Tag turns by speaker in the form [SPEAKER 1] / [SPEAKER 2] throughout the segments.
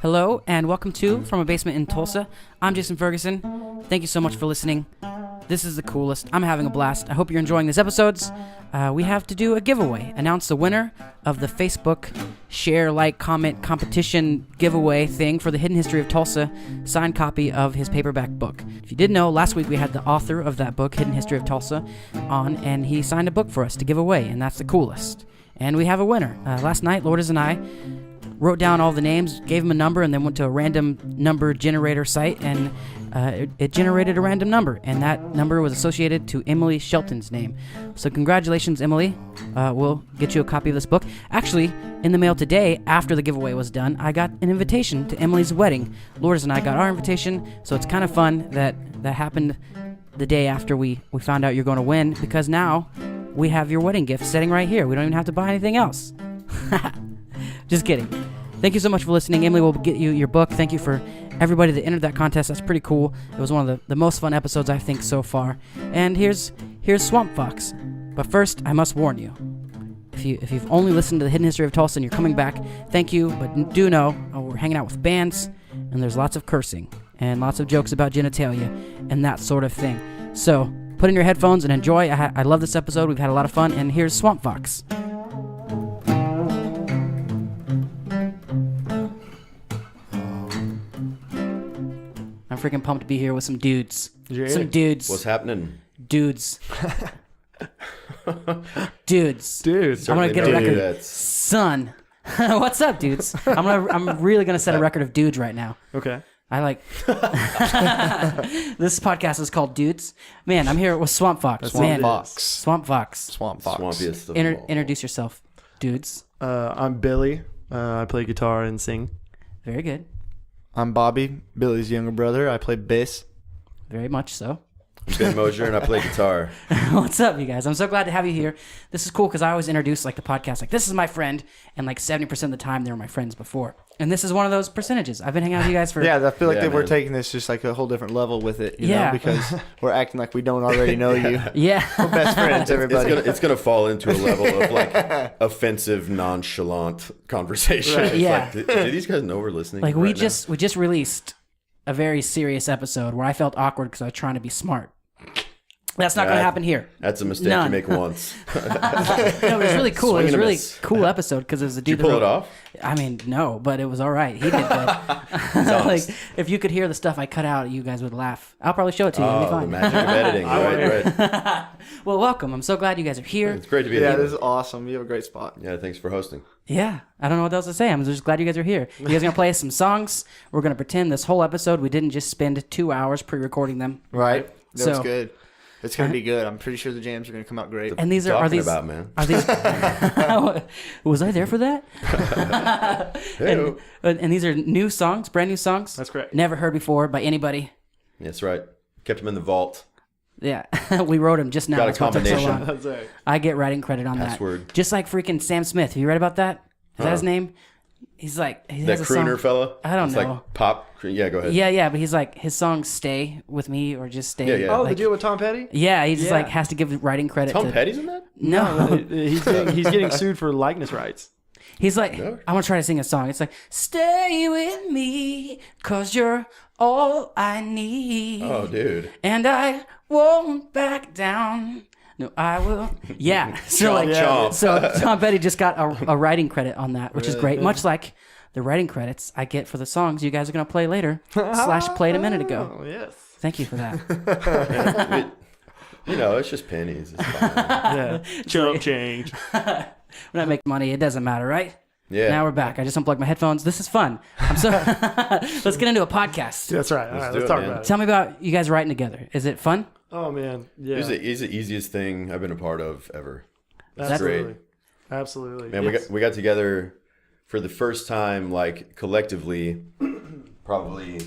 [SPEAKER 1] Hello, and welcome to From a Basement in Tulsa. I'm Jason Ferguson. Thank you so much for listening. This is the coolest. I'm having a blast. I hope you're enjoying these episodes. We have to do a giveaway. Announce the winner of the Facebook share, like, comment, competition giveaway thing for the Hidden History of Tulsa signed copy of his paperback book. If you didn't know, last week we had the author of that book, Hidden History of Tulsa, on, and he signed a book for us to give away, and that's the coolest. And we have a winner. Last night, Lourdes and I wrote down all the names, gave him a number, and then went to a random number generator site, and it generated a random number, and that number was associated to Emily Shelton's name. So congratulations, Emily. We'll get you a copy of this book. Actually, in the mail today, after the giveaway was done, I got an invitation to Emily's wedding. Lourdes and I got our invitation, so it's kind of fun that happened the day after we found out you're going to win, because now we have your wedding gift sitting right here. We don't even have to buy anything else. Just kidding. Thank you so much for listening. Emily will get you your book. Thank you for everybody that entered that contest. That's pretty cool. It was one of the most fun episodes, I think, so far. And here's Swampfox. But first, I must warn you. If you've only listened to the Hidden History of Tulsa and you're coming back, thank you. But do know, we're hanging out with bands, and there's lots of cursing, and lots of jokes about genitalia, and that sort of thing. So, put in your headphones and enjoy. I love this episode. We've had a lot of fun. And here's Swampfox. I'm freaking pumped to be here with some dudes. Some dudes.
[SPEAKER 2] What's happening?
[SPEAKER 1] Dudes. Dudes.
[SPEAKER 3] Dudes.
[SPEAKER 1] I'm gonna get a record.
[SPEAKER 2] That's...
[SPEAKER 1] Son. What's up, dudes? I'm really gonna set a record of dudes right now.
[SPEAKER 3] Okay.
[SPEAKER 1] I like this podcast is called Dudes. Man, I'm here with Swampfox. Swampfox.
[SPEAKER 2] Swampiest of them all.
[SPEAKER 1] Introduce yourself, dudes.
[SPEAKER 3] I'm Billy. I play guitar and sing.
[SPEAKER 1] Very good.
[SPEAKER 4] I'm Bobby, Billy's younger brother. I play bass.
[SPEAKER 1] Very much so.
[SPEAKER 2] I'm Ben Mosier, and I play guitar.
[SPEAKER 1] What's up, you guys? I'm so glad to have you here. This is cool because I always introduce the podcast like, this is my friend, and 70% of the time they were my friends before. And this is one of those percentages. I've been hanging out with you guys for...
[SPEAKER 4] Yeah, I feel like
[SPEAKER 2] man.
[SPEAKER 4] we're taking this just a whole different level with it, you know, because we're acting like we don't already know you.
[SPEAKER 1] Yeah.
[SPEAKER 4] We're best friends, everybody.
[SPEAKER 2] It's gonna fall into a level of offensive, nonchalant conversation.
[SPEAKER 4] Right.
[SPEAKER 2] It's
[SPEAKER 1] Yeah.
[SPEAKER 2] do these guys know we're listening?
[SPEAKER 1] We just released a very serious episode where I felt awkward because I was trying to be smart. That's not going to happen here.
[SPEAKER 2] That's a mistake you make once.
[SPEAKER 1] No, it was really cool. It was a really cool episode because it was a dude.
[SPEAKER 2] Did you pull it off?
[SPEAKER 1] I mean, no, but it was all right. He did good. If you could hear the stuff I cut out, you guys would laugh. I'll probably show it to you. It'll be
[SPEAKER 2] The
[SPEAKER 1] fine.
[SPEAKER 2] magic of editing. Right.
[SPEAKER 1] Well, welcome. I'm so glad you guys are here.
[SPEAKER 2] It's great to be
[SPEAKER 4] Yeah,
[SPEAKER 2] here.
[SPEAKER 4] this is awesome. You have a great spot.
[SPEAKER 2] Yeah, thanks for hosting.
[SPEAKER 1] Yeah, I don't know what else to say. I'm just glad you guys are here. You guys are going to play us some songs. We're going to pretend this whole episode we didn't just spend 2 hours pre-recording them.
[SPEAKER 4] Right? That was
[SPEAKER 1] So-
[SPEAKER 4] good. It's going to be good. I'm pretty sure the jams are going to come out great.
[SPEAKER 1] And these are
[SPEAKER 2] Talking
[SPEAKER 1] these
[SPEAKER 2] about, man.
[SPEAKER 1] are these was I there for that? and these are new songs, brand new songs.
[SPEAKER 3] That's correct.
[SPEAKER 1] Never heard before by anybody.
[SPEAKER 2] That's right. Kept them in the vault.
[SPEAKER 1] Yeah, we wrote them just now.
[SPEAKER 2] Got a
[SPEAKER 1] That's why it took so
[SPEAKER 2] combination.
[SPEAKER 1] long.
[SPEAKER 3] That's right.
[SPEAKER 1] I get writing credit on
[SPEAKER 2] Password.
[SPEAKER 1] that. Just like freaking Sam Smith. Have you read about that? Is that his name? He's like he
[SPEAKER 2] That
[SPEAKER 1] has a
[SPEAKER 2] crooner
[SPEAKER 1] song.
[SPEAKER 2] fella?
[SPEAKER 1] I don't
[SPEAKER 2] it's
[SPEAKER 1] know.
[SPEAKER 2] Like pop. Yeah, go ahead.
[SPEAKER 1] Yeah, but he's like his songs "Stay with Me" or just "Stay."
[SPEAKER 2] Yeah.
[SPEAKER 3] Oh,
[SPEAKER 1] Like,
[SPEAKER 3] the deal with Tom Petty?
[SPEAKER 1] yeah, he just
[SPEAKER 3] Yeah.
[SPEAKER 1] has to give writing credit.
[SPEAKER 2] Tom
[SPEAKER 1] to,
[SPEAKER 2] Petty's in that?
[SPEAKER 1] No,
[SPEAKER 3] He's getting sued for likeness rights.
[SPEAKER 1] he's like
[SPEAKER 2] No.
[SPEAKER 1] I want to try to sing a song. It's like "Stay with me, 'cause you're all I need."
[SPEAKER 2] Oh, dude.
[SPEAKER 1] And I won't back down. No, I will. Yeah. So
[SPEAKER 2] Chomp.
[SPEAKER 1] so Tom Petty just got a writing credit on that, which is great. Much like the writing credits I get for the songs you guys are going to play later. / played a minute ago.
[SPEAKER 3] Oh, yes.
[SPEAKER 1] Thank you for that.
[SPEAKER 2] It's just pennies. It's fine.
[SPEAKER 3] Yeah. Chump change.
[SPEAKER 1] When I make money, it doesn't matter, right?
[SPEAKER 2] Yeah.
[SPEAKER 1] Now we're back. I just unplugged my headphones. This is fun. I'm so. Let's get into a podcast.
[SPEAKER 3] That's right. All right,
[SPEAKER 2] do
[SPEAKER 3] let's
[SPEAKER 2] it,
[SPEAKER 3] talk
[SPEAKER 2] man.
[SPEAKER 3] about it.
[SPEAKER 1] Tell me about you guys writing together. Is it fun?
[SPEAKER 3] Oh, man. Yeah.
[SPEAKER 2] It's the easiest thing I've been a part of ever.
[SPEAKER 3] Absolutely.
[SPEAKER 2] great.
[SPEAKER 3] Absolutely.
[SPEAKER 2] Man,
[SPEAKER 3] Yes.
[SPEAKER 2] we got together for the first time, collectively, probably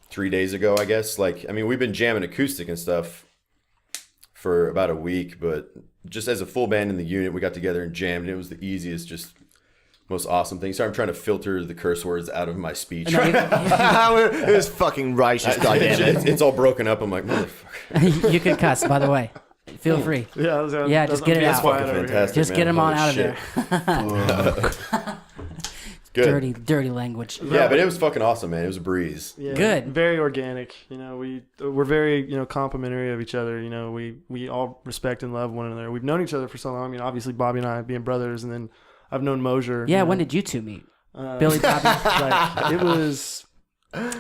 [SPEAKER 2] 3 days ago, I guess. We've been jamming acoustic and stuff for about a week, but just as a full band in the unit, we got together and jammed, and it was the easiest, just most awesome thing. Sorry, I'm trying to filter the curse words out of my speech.
[SPEAKER 1] No,
[SPEAKER 4] It was fucking righteous, goddammit.
[SPEAKER 2] It's all broken up. I'm like, motherfucker.
[SPEAKER 1] you can cuss, by the way. Feel free.
[SPEAKER 3] Yeah,
[SPEAKER 1] just get it out.
[SPEAKER 2] Fucking fantastic.
[SPEAKER 1] Just
[SPEAKER 2] man.
[SPEAKER 1] get them on
[SPEAKER 2] Holy
[SPEAKER 1] out of
[SPEAKER 2] shit.
[SPEAKER 1] there.
[SPEAKER 2] Good.
[SPEAKER 1] dirty language.
[SPEAKER 2] Yeah, but it was fucking awesome, man. It was a breeze.
[SPEAKER 3] Yeah,
[SPEAKER 1] Good.
[SPEAKER 3] Very organic. You know, we're very, complimentary of each other. You know, we all respect and love one another. We've known each other for so long. I mean, obviously Bobby and I being brothers, and then I've known Mosier.
[SPEAKER 1] Yeah, when did you two meet? Billy Bobby?
[SPEAKER 3] Like, it was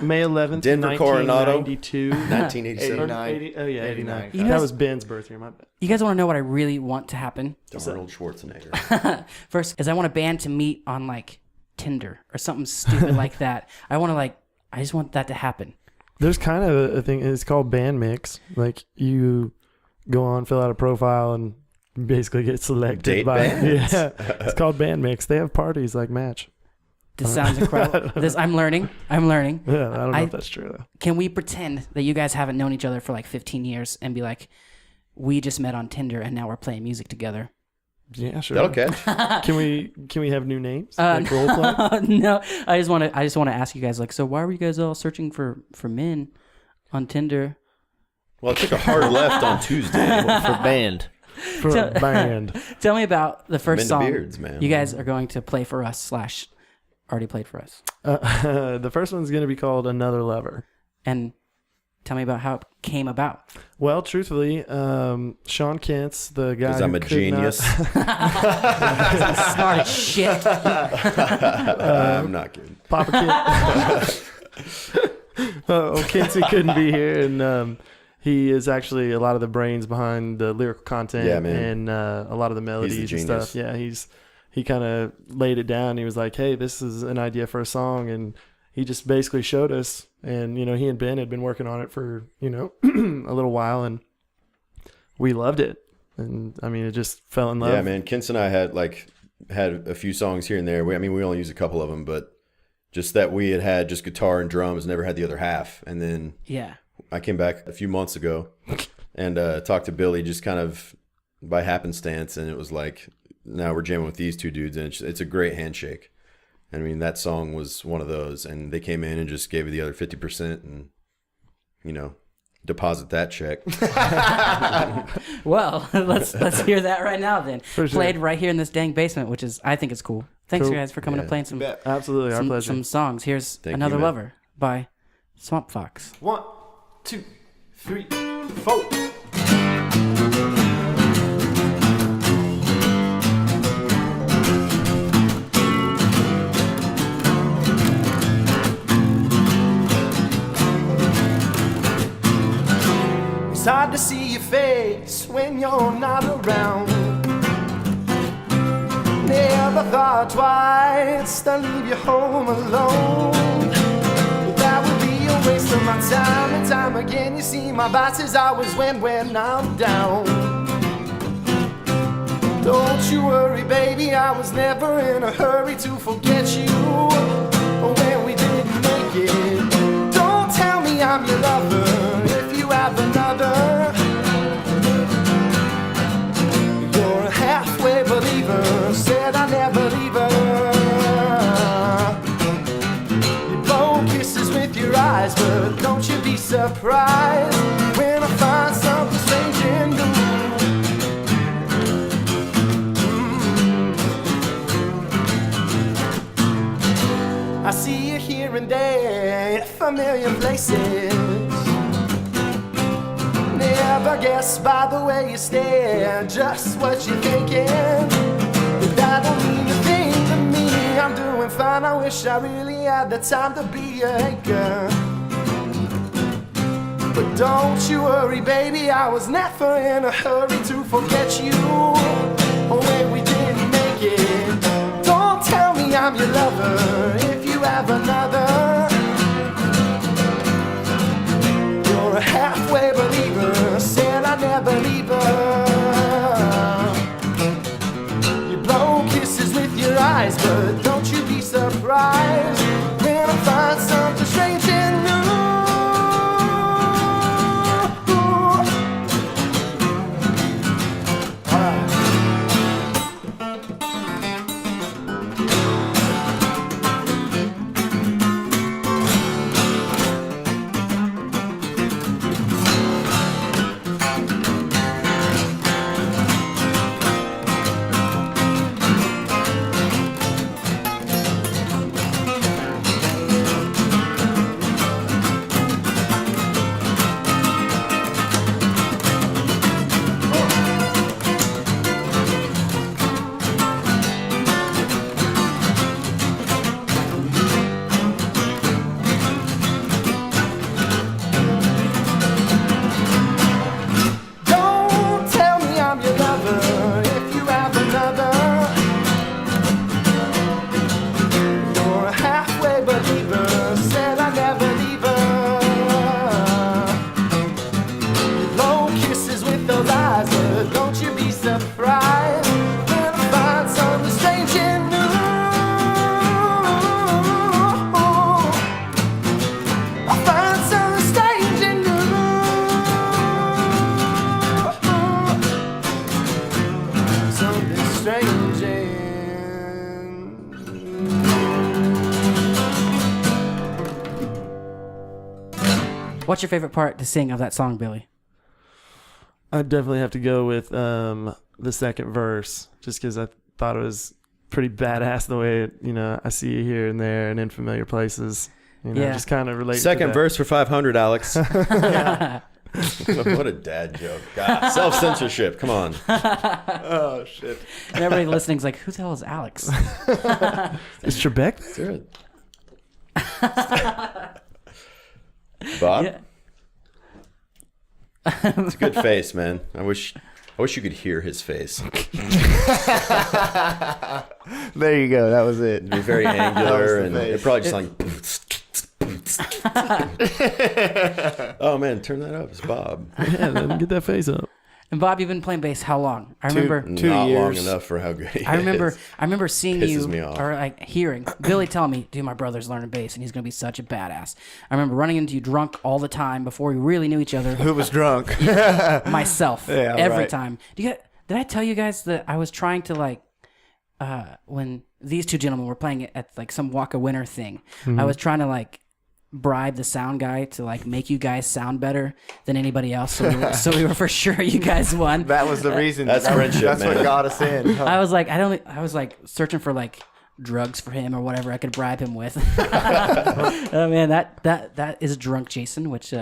[SPEAKER 3] May 11th,
[SPEAKER 2] Denver, Coronado.
[SPEAKER 3] 1992.
[SPEAKER 2] 1987.
[SPEAKER 4] 89.
[SPEAKER 3] Oh yeah, 89.
[SPEAKER 4] 89.
[SPEAKER 1] You
[SPEAKER 3] That
[SPEAKER 1] guys-
[SPEAKER 3] was Ben's birth year. My bad.
[SPEAKER 1] You guys want to know what I really want to happen?
[SPEAKER 2] Arnold Schwarzenegger.
[SPEAKER 1] First, is I want a band to meet on like Tinder or something stupid like that. I just want that to happen.
[SPEAKER 3] There's kind of a thing. It's called band mix. Like you go on, fill out a profile, and basically get selected
[SPEAKER 2] Date
[SPEAKER 3] by.
[SPEAKER 2] bands?
[SPEAKER 3] Yeah, it's called band mix. They have parties like Match.
[SPEAKER 1] This sounds incredible. I'm learning.
[SPEAKER 3] Yeah, I don't know
[SPEAKER 1] I-
[SPEAKER 3] if that's true though.
[SPEAKER 1] Can we pretend that you guys haven't known each other for like 15 years and be like, we just met on Tinder and now we're playing music together?
[SPEAKER 3] Yeah, sure.
[SPEAKER 2] That'll catch.
[SPEAKER 3] Can we have new names? Like role play?
[SPEAKER 1] No, I just want to ask you guys, like, so why were you guys all searching for men on Tinder?
[SPEAKER 2] Well, I took a hard left on Tuesday.
[SPEAKER 4] For band.
[SPEAKER 3] For a band.
[SPEAKER 1] Tell me about the first
[SPEAKER 2] Men to
[SPEAKER 1] song
[SPEAKER 2] beards, man.
[SPEAKER 1] you guys are going to play for us / already played for us.
[SPEAKER 3] The first one's going to be called Another Lover.
[SPEAKER 1] And tell me about how it came about.
[SPEAKER 3] Well, truthfully, Sean Kent's the guy.
[SPEAKER 2] Because I'm
[SPEAKER 3] who
[SPEAKER 2] a
[SPEAKER 3] could
[SPEAKER 2] genius.
[SPEAKER 1] Smart as shit.
[SPEAKER 2] I'm not kidding.
[SPEAKER 3] Papa Kent. Quincy couldn't be here, and he is actually a lot of the brains behind the lyrical content
[SPEAKER 2] Yeah, man.
[SPEAKER 3] and a lot of the melodies and stuff. Yeah, he kind of laid it down. He was like, "Hey, this is an idea for a song," and he just basically showed us. And he and Ben had been working on it for a little while, and we loved it. And I mean, it just fell in love.
[SPEAKER 2] Yeah, man. Kins and I had a few songs here and there. We only used a couple of them, but just that we had just guitar and drums, never had the other half. And then
[SPEAKER 1] Yeah.
[SPEAKER 2] I came back a few months ago and talked to Billy just kind of by happenstance, and it was like, now we're jamming with these two dudes, and it's a great handshake. I mean, that song was one of those, and they came in and just gave it the other 50% and, deposit that check.
[SPEAKER 1] Well, let's hear that right now then.
[SPEAKER 3] For sure.
[SPEAKER 1] Played right here in this dang basement, which is, I think it's cool. Thanks,
[SPEAKER 3] Cool.
[SPEAKER 1] you guys, for coming
[SPEAKER 2] Yeah.
[SPEAKER 1] and playing some
[SPEAKER 3] Absolutely, our pleasure.
[SPEAKER 1] some songs. Here's
[SPEAKER 2] Thank you,
[SPEAKER 1] Another
[SPEAKER 2] man.
[SPEAKER 1] Lover by Swampfox.
[SPEAKER 3] 1, 2, 3, 4. It's hard to see your face when you're not around. Never thought twice to leave you home alone. But that would be a waste of my time and time again. You see, my bosses always win when I'm down. Don't you worry, baby, I was never in a hurry to forget you when we didn't make it. Don't tell me I'm your lover if you have another. You're a halfway believer, said I never leave her. You blow kisses with your eyes, but don't you be surprised when I find something strange in you. I see you here and there, familiar places. Never guess by the way you stare just what you're thinking. But that don't mean a thing to me. I'm doing fine. I wish I really had the time to be a anchor. But don't you worry, baby, I was never in a hurry to forget you when we didn't make it. Don't tell me I'm your lover if you have another. You're a halfway believer, said I never leave her. You blow kisses with your eyes, but don't you be surprised when I find something strange in you.
[SPEAKER 1] What's your favorite part to sing of that song, Billy?
[SPEAKER 3] I'd definitely have to go with the second verse, just because I thought it was pretty badass the way I see you here and there and in familiar places. Just kind of relate.
[SPEAKER 2] Second
[SPEAKER 3] to
[SPEAKER 2] verse for 500, Alex. What a dad joke. God, self-censorship. Come on.
[SPEAKER 4] Oh, shit.
[SPEAKER 1] And everybody listening's like, who the hell is Alex?
[SPEAKER 3] Is Trebek?
[SPEAKER 2] Is there Bob?
[SPEAKER 1] Yeah.
[SPEAKER 2] It's a good face, man. I wish you could hear his face.
[SPEAKER 4] There you go. That was it.
[SPEAKER 2] It'd be very angular, and
[SPEAKER 4] face.
[SPEAKER 2] it probably just like. Oh man, turn that up. It's Bob.
[SPEAKER 3] Yeah, let him get that face up.
[SPEAKER 1] And Bob, you've been playing bass how long? I remember
[SPEAKER 4] Two
[SPEAKER 2] Not long
[SPEAKER 4] years.
[SPEAKER 2] enough for how good he
[SPEAKER 1] I remember
[SPEAKER 2] is.
[SPEAKER 1] I remember seeing
[SPEAKER 2] Pisses
[SPEAKER 1] you
[SPEAKER 2] me off.
[SPEAKER 1] or like hearing Billy tell me, dude, my brother's learning bass and he's gonna be such a badass. I remember running into you drunk all the time before we really knew each other.
[SPEAKER 4] Who was drunk?
[SPEAKER 1] Myself.
[SPEAKER 4] Yeah,
[SPEAKER 1] every
[SPEAKER 4] right.
[SPEAKER 1] time. Did I tell you guys that I was trying to like when these two gentlemen were playing it at like some Walk a Winner thing, I was trying to like bribe the sound guy to like make you guys sound better than anybody else, so we were for sure you guys won.
[SPEAKER 4] That was the reason.
[SPEAKER 2] That's friendship,
[SPEAKER 4] That's
[SPEAKER 2] man.
[SPEAKER 4] what got us in. Huh?
[SPEAKER 1] I was like searching for like drugs for him or whatever I could bribe him with. Oh man, that is drunk Jason, which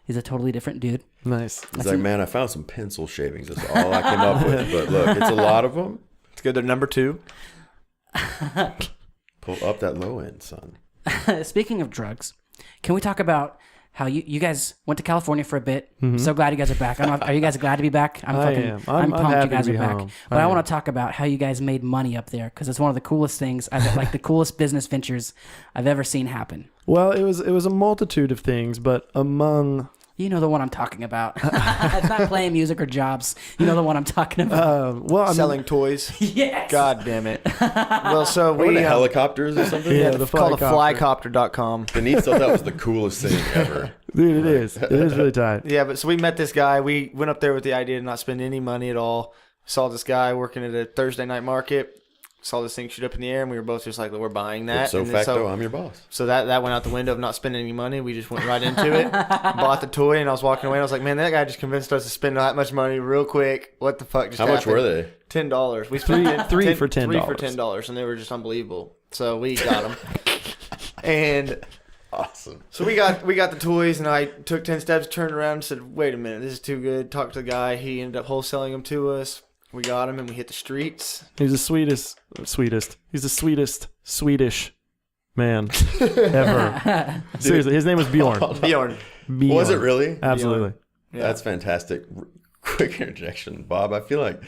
[SPEAKER 1] he's a totally different dude.
[SPEAKER 3] Nice.
[SPEAKER 2] He's like, man, I found some pencil shavings. That's all I came up with. But look, it's a lot of them.
[SPEAKER 4] It's good. They're number 2.
[SPEAKER 2] Pull up that low end, son.
[SPEAKER 1] Speaking of drugs, can we talk about how you guys went to California for a bit? So glad you guys are back. Are you guys glad to be back?
[SPEAKER 3] I am. I'm
[SPEAKER 1] pumped
[SPEAKER 3] happy
[SPEAKER 1] you guys
[SPEAKER 3] to
[SPEAKER 1] are
[SPEAKER 3] be
[SPEAKER 1] back.
[SPEAKER 3] home.
[SPEAKER 1] But
[SPEAKER 3] I
[SPEAKER 1] I
[SPEAKER 3] am.
[SPEAKER 1] want to talk about how you guys made money up there because it's one of the coolest things, like the coolest business ventures I've ever seen happen.
[SPEAKER 3] Well, it was a multitude of things, but among
[SPEAKER 1] You know the one I'm talking about. It's not playing music or jobs. You know the one I'm talking about.
[SPEAKER 3] I mean,
[SPEAKER 4] Selling toys.
[SPEAKER 1] Yes.
[SPEAKER 4] God damn it. Well, so
[SPEAKER 2] What,
[SPEAKER 4] we
[SPEAKER 2] the helicopters or something?
[SPEAKER 3] Yeah,
[SPEAKER 4] it's
[SPEAKER 3] the
[SPEAKER 4] called a
[SPEAKER 3] flycopter.
[SPEAKER 4] flycopter.com.
[SPEAKER 2] Denise thought that was the coolest thing ever.
[SPEAKER 3] dude, it is. It is really tight.
[SPEAKER 4] Yeah, but so we met this guy. We went up there with the idea to not spend any money at all. Saw this guy working at a Thursday night market. Saw this thing shoot up in the air, and we were both just like, we're buying that.
[SPEAKER 2] So
[SPEAKER 4] And then
[SPEAKER 2] facto, I'm your boss.
[SPEAKER 4] So that went out the window of not spending any money. We just went right into it, bought the toy, and I was walking away. And I was like, man, that guy just convinced us to spend that much money real quick. What the fuck just
[SPEAKER 2] How
[SPEAKER 4] happened?
[SPEAKER 2] much were they?
[SPEAKER 4] $10. We spent
[SPEAKER 3] Three for $10.
[SPEAKER 4] Three for $10, and they were just unbelievable. So we got them. And
[SPEAKER 2] Awesome.
[SPEAKER 4] so we got the toys, and I took 10 steps, turned around, and said, wait a minute, this is too good. Talked to the guy. He ended up wholesaling them to us. We got him, and we hit the streets.
[SPEAKER 3] He's the sweetest. He's the sweetest Swedish man ever. Seriously, his name was Bjorn.
[SPEAKER 4] Bjorn.
[SPEAKER 3] Bjorn.
[SPEAKER 2] Was it really?
[SPEAKER 3] Absolutely.
[SPEAKER 4] Yeah.
[SPEAKER 2] That's fantastic. Quick interjection, Bob. I feel like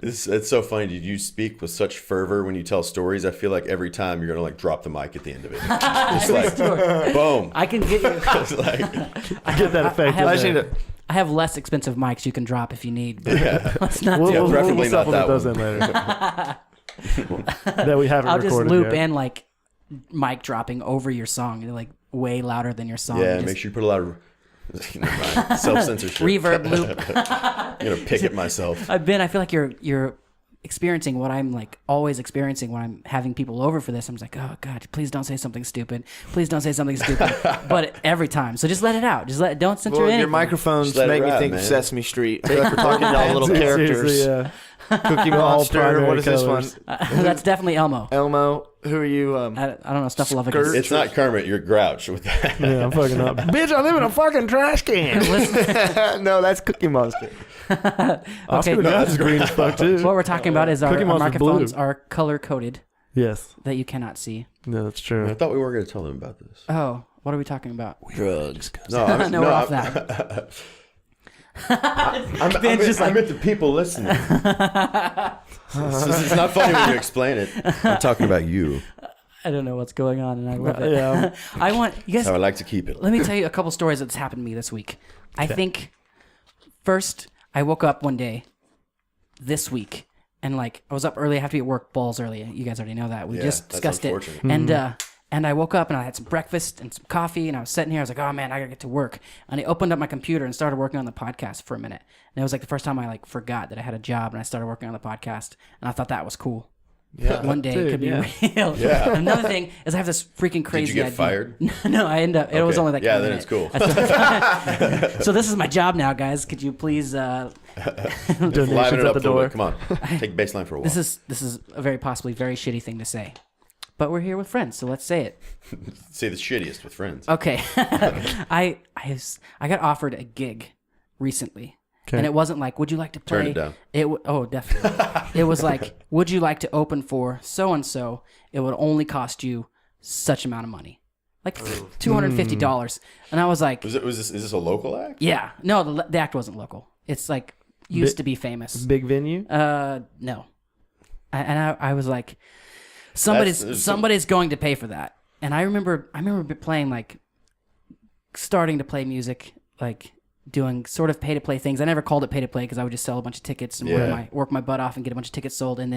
[SPEAKER 2] it's so funny. Did you speak with such fervor when you tell stories? I feel like every time you're gonna like drop the mic at the end of it. Just like boom.
[SPEAKER 1] I can get you.
[SPEAKER 2] It's like,
[SPEAKER 3] Get that effect.
[SPEAKER 1] I
[SPEAKER 3] in
[SPEAKER 4] I just
[SPEAKER 3] there.
[SPEAKER 4] need to.
[SPEAKER 1] I have less expensive mics you can drop if you need. But let's not
[SPEAKER 3] We'll,
[SPEAKER 1] do
[SPEAKER 3] we'll,
[SPEAKER 1] it.
[SPEAKER 2] preferably
[SPEAKER 3] we'll
[SPEAKER 2] not that
[SPEAKER 3] supplement those
[SPEAKER 2] one.
[SPEAKER 3] in later. That we haven't
[SPEAKER 1] I'll just
[SPEAKER 3] recorded
[SPEAKER 1] loop
[SPEAKER 3] yet.
[SPEAKER 1] in like mic dropping over your song, like way louder than your song.
[SPEAKER 2] yeah,
[SPEAKER 1] Just
[SPEAKER 2] make sure you put a lot of self censorship.
[SPEAKER 1] reverb loop.
[SPEAKER 2] I'm gonna pick it myself.
[SPEAKER 1] I feel like you're experiencing what I'm like always experiencing when I'm having people over for this. I'm just like, oh God, please don't say something stupid. Please don't say something stupid. But every time, so just let it out. Don't censor
[SPEAKER 4] Well,
[SPEAKER 1] anything.
[SPEAKER 4] your microphones
[SPEAKER 2] Just let it
[SPEAKER 4] make me
[SPEAKER 2] ride,
[SPEAKER 4] think
[SPEAKER 2] man.
[SPEAKER 4] of Sesame Street. I feel like we're talking about little characters.
[SPEAKER 3] Seriously, yeah.
[SPEAKER 4] Cookie
[SPEAKER 3] All
[SPEAKER 4] Monster.
[SPEAKER 3] primary
[SPEAKER 4] What is this
[SPEAKER 3] colors.
[SPEAKER 4] one?
[SPEAKER 1] That's definitely Elmo.
[SPEAKER 4] Elmo. Who are you?
[SPEAKER 1] I don't know, Snuffleupagus.
[SPEAKER 4] Skirt.
[SPEAKER 2] It's not Kermit. You're Grouch with that.
[SPEAKER 3] Yeah, I'm fucking up. Bitch, I live in a fucking trash can.
[SPEAKER 4] No, that's Cookie Monster.
[SPEAKER 3] Oscar the Grouch is green as fuck too.
[SPEAKER 1] What we're talking about is our
[SPEAKER 3] Cookie Monster's
[SPEAKER 1] microphones
[SPEAKER 3] blue.
[SPEAKER 1] are color coded
[SPEAKER 3] Yes,
[SPEAKER 1] that you cannot see.
[SPEAKER 3] no, that's
[SPEAKER 2] I
[SPEAKER 3] true.
[SPEAKER 2] thought we weren't gonna tell them about this.
[SPEAKER 1] Oh, what are we talking about?
[SPEAKER 4] Drugs.
[SPEAKER 2] No, I'm,
[SPEAKER 1] No, we're off that.
[SPEAKER 2] I'm with the people listening. It's not funny when you explain it. I'm talking about you.
[SPEAKER 1] I don't know what's going on, and I love it.
[SPEAKER 3] Yeah.
[SPEAKER 1] I want you guys.
[SPEAKER 2] That's how I like to keep it.
[SPEAKER 1] Let me tell you a couple stories that's happened to me this week. I think first I woke up one day this week and like I was up early. I have to be at work balls early. You guys already know that. We
[SPEAKER 2] Yeah,
[SPEAKER 1] just
[SPEAKER 2] that's
[SPEAKER 1] discussed it.
[SPEAKER 2] unfortunate.
[SPEAKER 1] And I woke up and I had some breakfast and some coffee and I was sitting here. I was like, oh man, I gotta get to work. And I opened up my computer and started working on the podcast for a minute. And it was like the first time I like forgot that I had a job and I started working on the podcast. And I thought that was cool.
[SPEAKER 3] Yeah.
[SPEAKER 1] One day
[SPEAKER 3] Dude,
[SPEAKER 1] it could be
[SPEAKER 3] yeah.
[SPEAKER 1] real.
[SPEAKER 2] Yeah.
[SPEAKER 1] Another thing is I have this freaking crazy
[SPEAKER 2] Did you get
[SPEAKER 1] idea.
[SPEAKER 2] fired?
[SPEAKER 1] No, I end up. It was
[SPEAKER 2] Okay.
[SPEAKER 1] only like
[SPEAKER 2] yeah,
[SPEAKER 1] a
[SPEAKER 2] then
[SPEAKER 1] minute.
[SPEAKER 2] it's cool.
[SPEAKER 1] So this is my job now, guys. Could you please?
[SPEAKER 2] Liven
[SPEAKER 3] Donations
[SPEAKER 2] it
[SPEAKER 3] at
[SPEAKER 2] up
[SPEAKER 3] the
[SPEAKER 2] a little
[SPEAKER 3] door.
[SPEAKER 2] bit. Come on, take baseline for a while.
[SPEAKER 1] This is a very possibly very shitty thing to say, but we're here with friends, so let's say it.
[SPEAKER 2] Say the shittiest with friends.
[SPEAKER 1] Okay, I got offered a gig recently,
[SPEAKER 3] Okay.
[SPEAKER 1] and it wasn't like, would you like to play?
[SPEAKER 2] Turn it down.
[SPEAKER 1] Oh, definitely. It was like, would you like to open for so and so? It would only cost you such amount of money, like $250, and I was like,
[SPEAKER 2] Is this a local act?
[SPEAKER 1] yeah, no, the act wasn't local. It's like used to be famous.
[SPEAKER 3] Big venue.
[SPEAKER 1] No, I was like, somebody's going to pay for that. And I remember playing, like, starting to play music, like doing sort of pay to play things. I never called it pay to play because I would just sell a bunch of tickets and work my butt off and get a bunch of tickets sold, and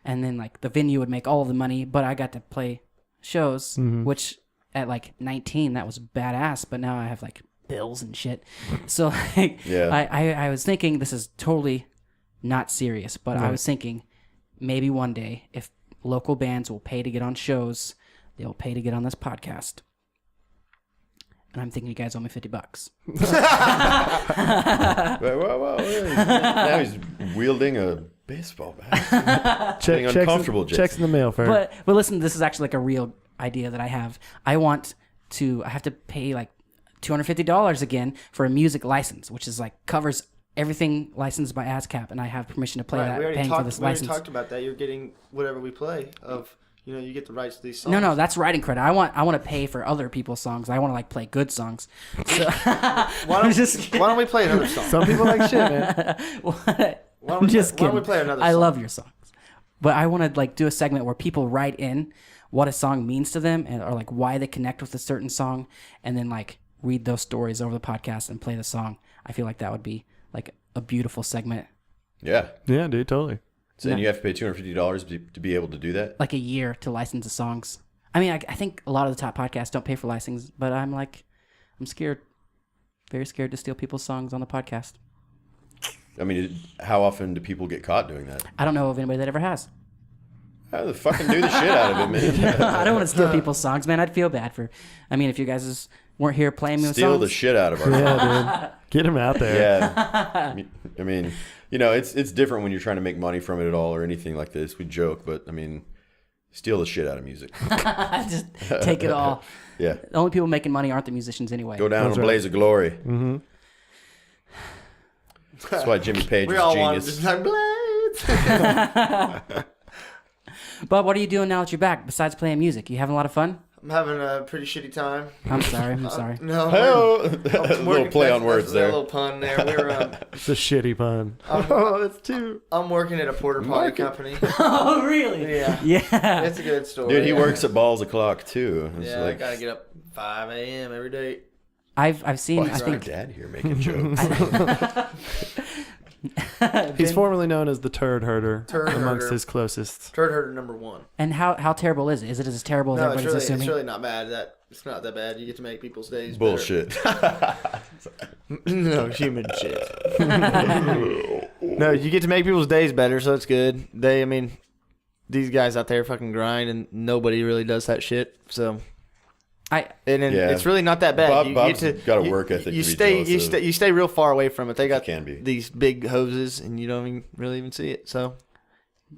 [SPEAKER 1] then like the venue would make all of the money, but I got to play shows, which at like 19 that was badass. But now I have like bills and shit. So like, I was thinking, this is totally not serious, but I was thinking maybe one day if local bands will pay to get on shows, they'll pay to get on this podcast. And I'm thinking you guys owe me $50.
[SPEAKER 2] Whoa. Now he's wielding a baseball bat.
[SPEAKER 3] Checks in the mail first.
[SPEAKER 1] But listen, this is actually like a real idea that I have. I have to pay like $250 again for a music license, which is like covers everything licensed by ASCAP, and I have permission to play that. Paying for this license.
[SPEAKER 4] We already talked about that. You're getting whatever we play of. You get the rights to these songs.
[SPEAKER 1] No, that's writing credit. I want to pay for other people's songs. I want to like play good songs. So,
[SPEAKER 4] why don't we play another song?
[SPEAKER 3] Some people like shit, man.
[SPEAKER 4] Why don't we play another song?
[SPEAKER 1] I love your songs, but I want to like do a segment where people write in what a song means to them, or like why they connect with a certain song, and then like read those stories over the podcast and play the song. I feel like that would be like a beautiful segment.
[SPEAKER 2] Yeah.
[SPEAKER 3] Yeah, dude, totally.
[SPEAKER 2] So then you have to pay $250 to be able to do that?
[SPEAKER 1] Like a year to license the songs. I mean, I think a lot of the top podcasts don't pay for licensing, but I'm scared, very scared to steal people's songs on the podcast.
[SPEAKER 2] I mean, how often do people get caught doing that?
[SPEAKER 1] I don't know of anybody that ever has.
[SPEAKER 2] How the fucking do the shit out of it, man.
[SPEAKER 1] I don't want to steal people's songs, man. I'd feel bad for. I mean, if you guys weren't here playing me with
[SPEAKER 2] Steal
[SPEAKER 1] songs,
[SPEAKER 2] the shit out of our songs.
[SPEAKER 3] Yeah, dude. Get him out there.
[SPEAKER 2] Yeah. I mean, it's different when you're trying to make money from it at all or anything like this. We joke, but I mean, steal the shit out of music.
[SPEAKER 1] just take it all.
[SPEAKER 2] Yeah.
[SPEAKER 1] The only people making money aren't the musicians anyway.
[SPEAKER 2] Go down in a blaze of glory. Mm-hmm. That's why Jimmy Page
[SPEAKER 4] we
[SPEAKER 2] was
[SPEAKER 4] all
[SPEAKER 2] genius.
[SPEAKER 4] wanted to blades.
[SPEAKER 1] But what are you doing now that you're back besides playing music? You having a lot of fun?
[SPEAKER 4] I'm having a pretty shitty time.
[SPEAKER 1] I'm sorry.
[SPEAKER 4] No.
[SPEAKER 2] Oh, a little play on words there.
[SPEAKER 4] A little pun there.
[SPEAKER 3] It's a shitty pun.
[SPEAKER 4] That's two. I'm working at a porta potty company.
[SPEAKER 1] Oh, really?
[SPEAKER 4] Yeah.
[SPEAKER 1] Yeah.
[SPEAKER 4] It's a good story.
[SPEAKER 2] Dude, he works at balls o'clock too. It's
[SPEAKER 4] I gotta get up 5 a.m. every day.
[SPEAKER 1] I've seen.
[SPEAKER 2] Why is
[SPEAKER 1] I
[SPEAKER 2] my
[SPEAKER 1] think
[SPEAKER 2] dad here making jokes?
[SPEAKER 3] He's formerly known as the turd herder
[SPEAKER 4] Turd
[SPEAKER 3] amongst
[SPEAKER 4] herder.
[SPEAKER 3] his closest.
[SPEAKER 4] Turd herder number 1.
[SPEAKER 1] And how terrible is it? Is it as terrible as
[SPEAKER 4] No, it's
[SPEAKER 1] everybody's assuming?
[SPEAKER 4] really not bad. It's not that bad. You get to make people's days
[SPEAKER 2] Bullshit.
[SPEAKER 4] better. No, human shit. No, you get to make people's days better, so it's good. These guys out there fucking grind, and nobody really does that shit. So, it's really not that bad.
[SPEAKER 2] Bob's got a work ethic.
[SPEAKER 4] You stay real far away from it. They got these big hoses, and you don't really even see it. So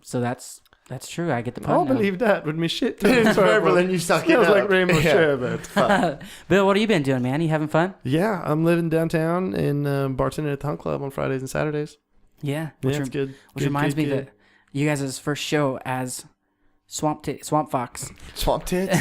[SPEAKER 1] that's true. I get the pun.
[SPEAKER 3] I'll
[SPEAKER 1] now.
[SPEAKER 3] believe that with me shit.
[SPEAKER 4] it's purple and you suck it
[SPEAKER 3] Smells
[SPEAKER 4] up.
[SPEAKER 3] like rainbow
[SPEAKER 4] Yeah.
[SPEAKER 3] sherbet.
[SPEAKER 1] Bill, what have you been doing, man? You having fun?
[SPEAKER 3] Yeah, I'm living downtown and bartending at the Hunt Club on Fridays and Saturdays.
[SPEAKER 1] Yeah.
[SPEAKER 3] It's good.
[SPEAKER 1] Which reminds me that you guys' first show as Swampfox.
[SPEAKER 4] Swamp tits.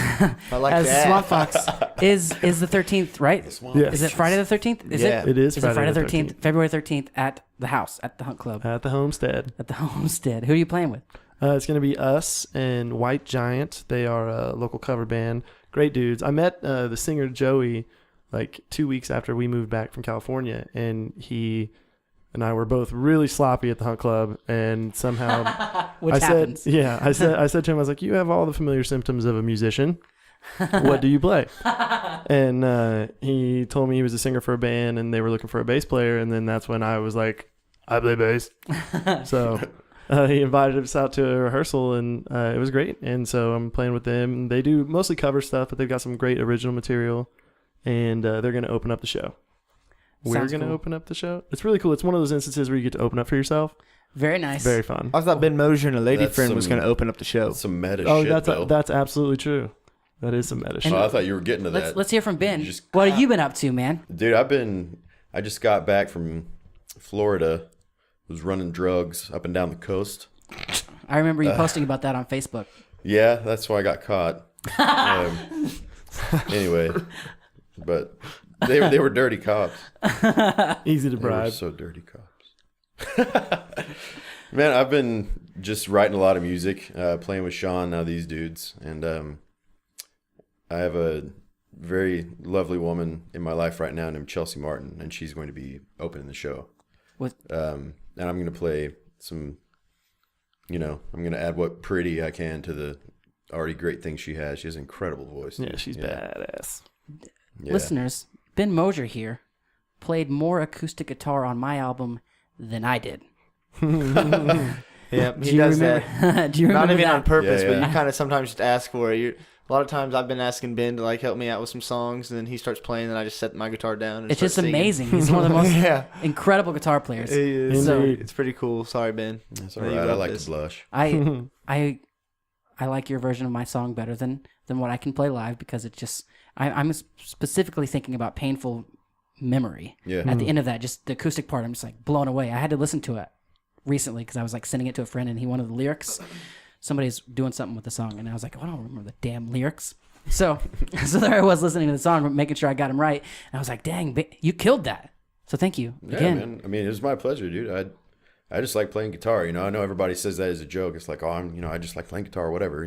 [SPEAKER 4] I like
[SPEAKER 1] as
[SPEAKER 4] that.
[SPEAKER 1] Swampfox is the 13th, right?
[SPEAKER 3] Yes.
[SPEAKER 1] Is it Friday the 13th? Is
[SPEAKER 4] Yeah.
[SPEAKER 1] it?
[SPEAKER 3] It is
[SPEAKER 1] Is it
[SPEAKER 3] Friday
[SPEAKER 1] Friday
[SPEAKER 3] the
[SPEAKER 1] 13th, February 13th at the house, at the Hunt Club,
[SPEAKER 3] At the Homestead.
[SPEAKER 1] at the Homestead? Who are you playing with?
[SPEAKER 3] It's going to be us and White Giant. They are a local cover band. Great dudes. I met the singer Joey like 2 weeks after we moved back from California, and he and I were both really sloppy at the Hunt Club, and somehow
[SPEAKER 1] Which
[SPEAKER 3] I
[SPEAKER 1] happens.
[SPEAKER 3] said to him, I was like, you have all the familiar symptoms of a musician. What do you play? And he told me he was a singer for a band and they were looking for a bass player, and then that's when I was like, I play bass. So he invited us out to a rehearsal, and it was great. And so I'm playing with them. They do mostly cover stuff, but they've got some great original material, and they're going to open up the show. We're going to open up the show. It's really cool. It's one of those instances where you get to open up for yourself.
[SPEAKER 1] Very nice.
[SPEAKER 3] Very fun.
[SPEAKER 4] I thought Ben Mosier and a lady friend was going to open up the show.
[SPEAKER 2] Some meta shit,
[SPEAKER 3] that's absolutely true. That is some meta shit.
[SPEAKER 2] I thought you were getting to that.
[SPEAKER 1] Let's hear from Ben. What have you been up to, man?
[SPEAKER 2] Dude, I just got back from Florida. Was running drugs up and down the coast.
[SPEAKER 1] I remember you posting about that on Facebook.
[SPEAKER 2] Yeah, that's why I got caught. Anyway, but they were dirty cops.
[SPEAKER 3] Easy to
[SPEAKER 2] They
[SPEAKER 3] bribe.
[SPEAKER 2] were so dirty cops. Man, I've been just writing a lot of music, playing with Sean, now these dudes, and I have a very lovely woman in my life right now named Chelsea Martin, and she's going to be opening the show. And I'm going to play some, I'm going to add what pretty I can to the already great things she has. She has an incredible voice.
[SPEAKER 3] Yeah, she's badass.
[SPEAKER 2] Yeah.
[SPEAKER 1] Listeners, Ben Mosier here played more acoustic guitar on my album than I did.
[SPEAKER 4] Yeah, he does that.
[SPEAKER 1] Do you remember
[SPEAKER 4] Not even
[SPEAKER 1] that?
[SPEAKER 4] on purpose,
[SPEAKER 2] Yeah.
[SPEAKER 4] but you kind of sometimes just ask for it. A lot of times I've been asking Ben to help me out with some songs, and then he starts playing, and I just set my guitar down. And
[SPEAKER 1] It's
[SPEAKER 4] start
[SPEAKER 1] just
[SPEAKER 4] singing.
[SPEAKER 1] amazing. He's one of the most
[SPEAKER 4] Yeah.
[SPEAKER 1] incredible guitar players.
[SPEAKER 4] He is.
[SPEAKER 1] So-
[SPEAKER 4] It's pretty cool. Sorry, Ben.
[SPEAKER 2] That's all
[SPEAKER 4] That you
[SPEAKER 2] right. I
[SPEAKER 4] wrote
[SPEAKER 2] like
[SPEAKER 4] this.
[SPEAKER 2] to blush.
[SPEAKER 1] I like your version of my song better than what I can play live, because it just I'm specifically thinking about Painful Memory.
[SPEAKER 2] Yeah.
[SPEAKER 1] At the end of that, just the acoustic part, I'm just blown away. I had to listen to it recently because I was sending it to a friend, and he wanted the lyrics. Somebody's doing something with the song, and I was like, I don't remember the damn lyrics. So there I was listening to the song, making sure I got him right, and I was like, dang, you killed that. So thank you again.
[SPEAKER 2] Yeah, man. I mean, it was my pleasure, dude. I just like playing guitar. I know everybody says that as a joke. It's like, I just like playing guitar or whatever.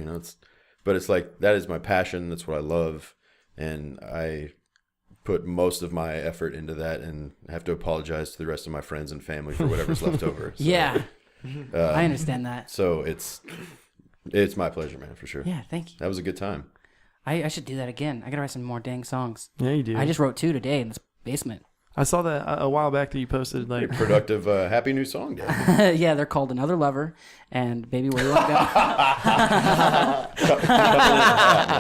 [SPEAKER 2] But it's like, that is my passion. That's what I love, and I put most of my effort into that, and I have to apologize to the rest of my friends and family for whatever's left over. So,
[SPEAKER 1] Yeah, I understand that.
[SPEAKER 2] So it's my pleasure, man, for sure.
[SPEAKER 1] Yeah, thank you.
[SPEAKER 2] That was a good time.
[SPEAKER 1] I should do that again. I gotta write some more dang songs.
[SPEAKER 3] Yeah, you do.
[SPEAKER 1] I just wrote 2 today in this basement.
[SPEAKER 3] I saw that a while back that you posted
[SPEAKER 2] Pretty productive, happy new song day.
[SPEAKER 1] Yeah, they're called Another Lover and Baby Where You Want to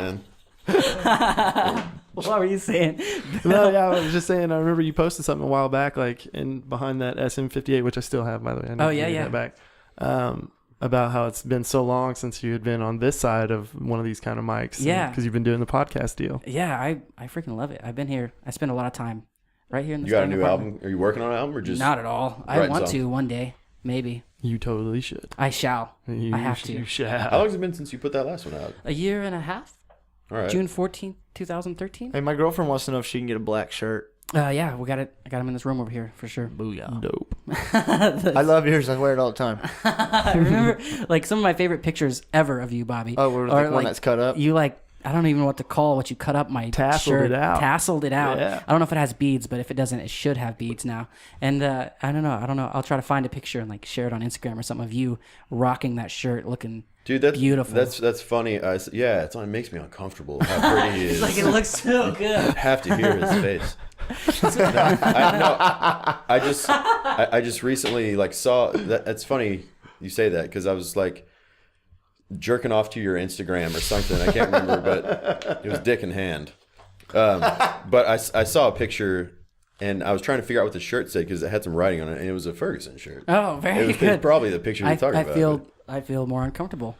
[SPEAKER 2] Man.
[SPEAKER 1] Go. What were you saying?
[SPEAKER 3] No, yeah, I was just saying. I remember you posted something a while back, in behind that SM58, which I still have, by the way. I need to get that back. About how it's been so long since you had been on this side of one of these kind of mics.
[SPEAKER 1] Yeah,
[SPEAKER 3] because you've been doing the podcast deal.
[SPEAKER 1] Yeah, I freaking love it. I've been here. I spend a lot of time right here in the.
[SPEAKER 2] You got a new album? Are you working on an album or just?
[SPEAKER 1] Not at all. I want to one day, maybe.
[SPEAKER 3] You totally should.
[SPEAKER 1] I shall. I have to.
[SPEAKER 3] You shall.
[SPEAKER 2] How long has it been since you put that last one out?
[SPEAKER 1] A year and a half.
[SPEAKER 2] All right.
[SPEAKER 1] June 14th, 2013.
[SPEAKER 4] Hey, my girlfriend wants to know if she can get a black shirt.
[SPEAKER 1] Yeah, we got it. I got him in this room over here for sure.
[SPEAKER 4] Booyah.
[SPEAKER 3] Dope.
[SPEAKER 4] I love yours. I wear it all the time.
[SPEAKER 1] I remember some of my favorite pictures ever of you, Bobby.
[SPEAKER 4] Oh, we're the one that's cut up.
[SPEAKER 1] You I don't even know what to call what you cut up my
[SPEAKER 3] Tasseled
[SPEAKER 1] shirt.
[SPEAKER 3] it out.
[SPEAKER 1] Tasseled it out.
[SPEAKER 3] Yeah.
[SPEAKER 1] I don't know if it has beads, but if it doesn't, it should have beads now. And I don't know. I'll try to find a picture and share it on Instagram or something of you rocking that shirt, looking
[SPEAKER 2] Dude, that's
[SPEAKER 1] beautiful.
[SPEAKER 2] That's funny. It makes me uncomfortable how pretty he is.
[SPEAKER 1] it looks so good.
[SPEAKER 2] I have to hear his face. I just recently saw that. It's funny you say that because I was jerking off to your Instagram or something. I can't remember, but it was dick in hand. But I saw a picture and I was trying to figure out what the shirt said because it had some writing on it, and it was a Ferguson shirt.
[SPEAKER 1] Oh, very good.
[SPEAKER 2] It's probably the picture you're talking about.
[SPEAKER 1] I feel more uncomfortable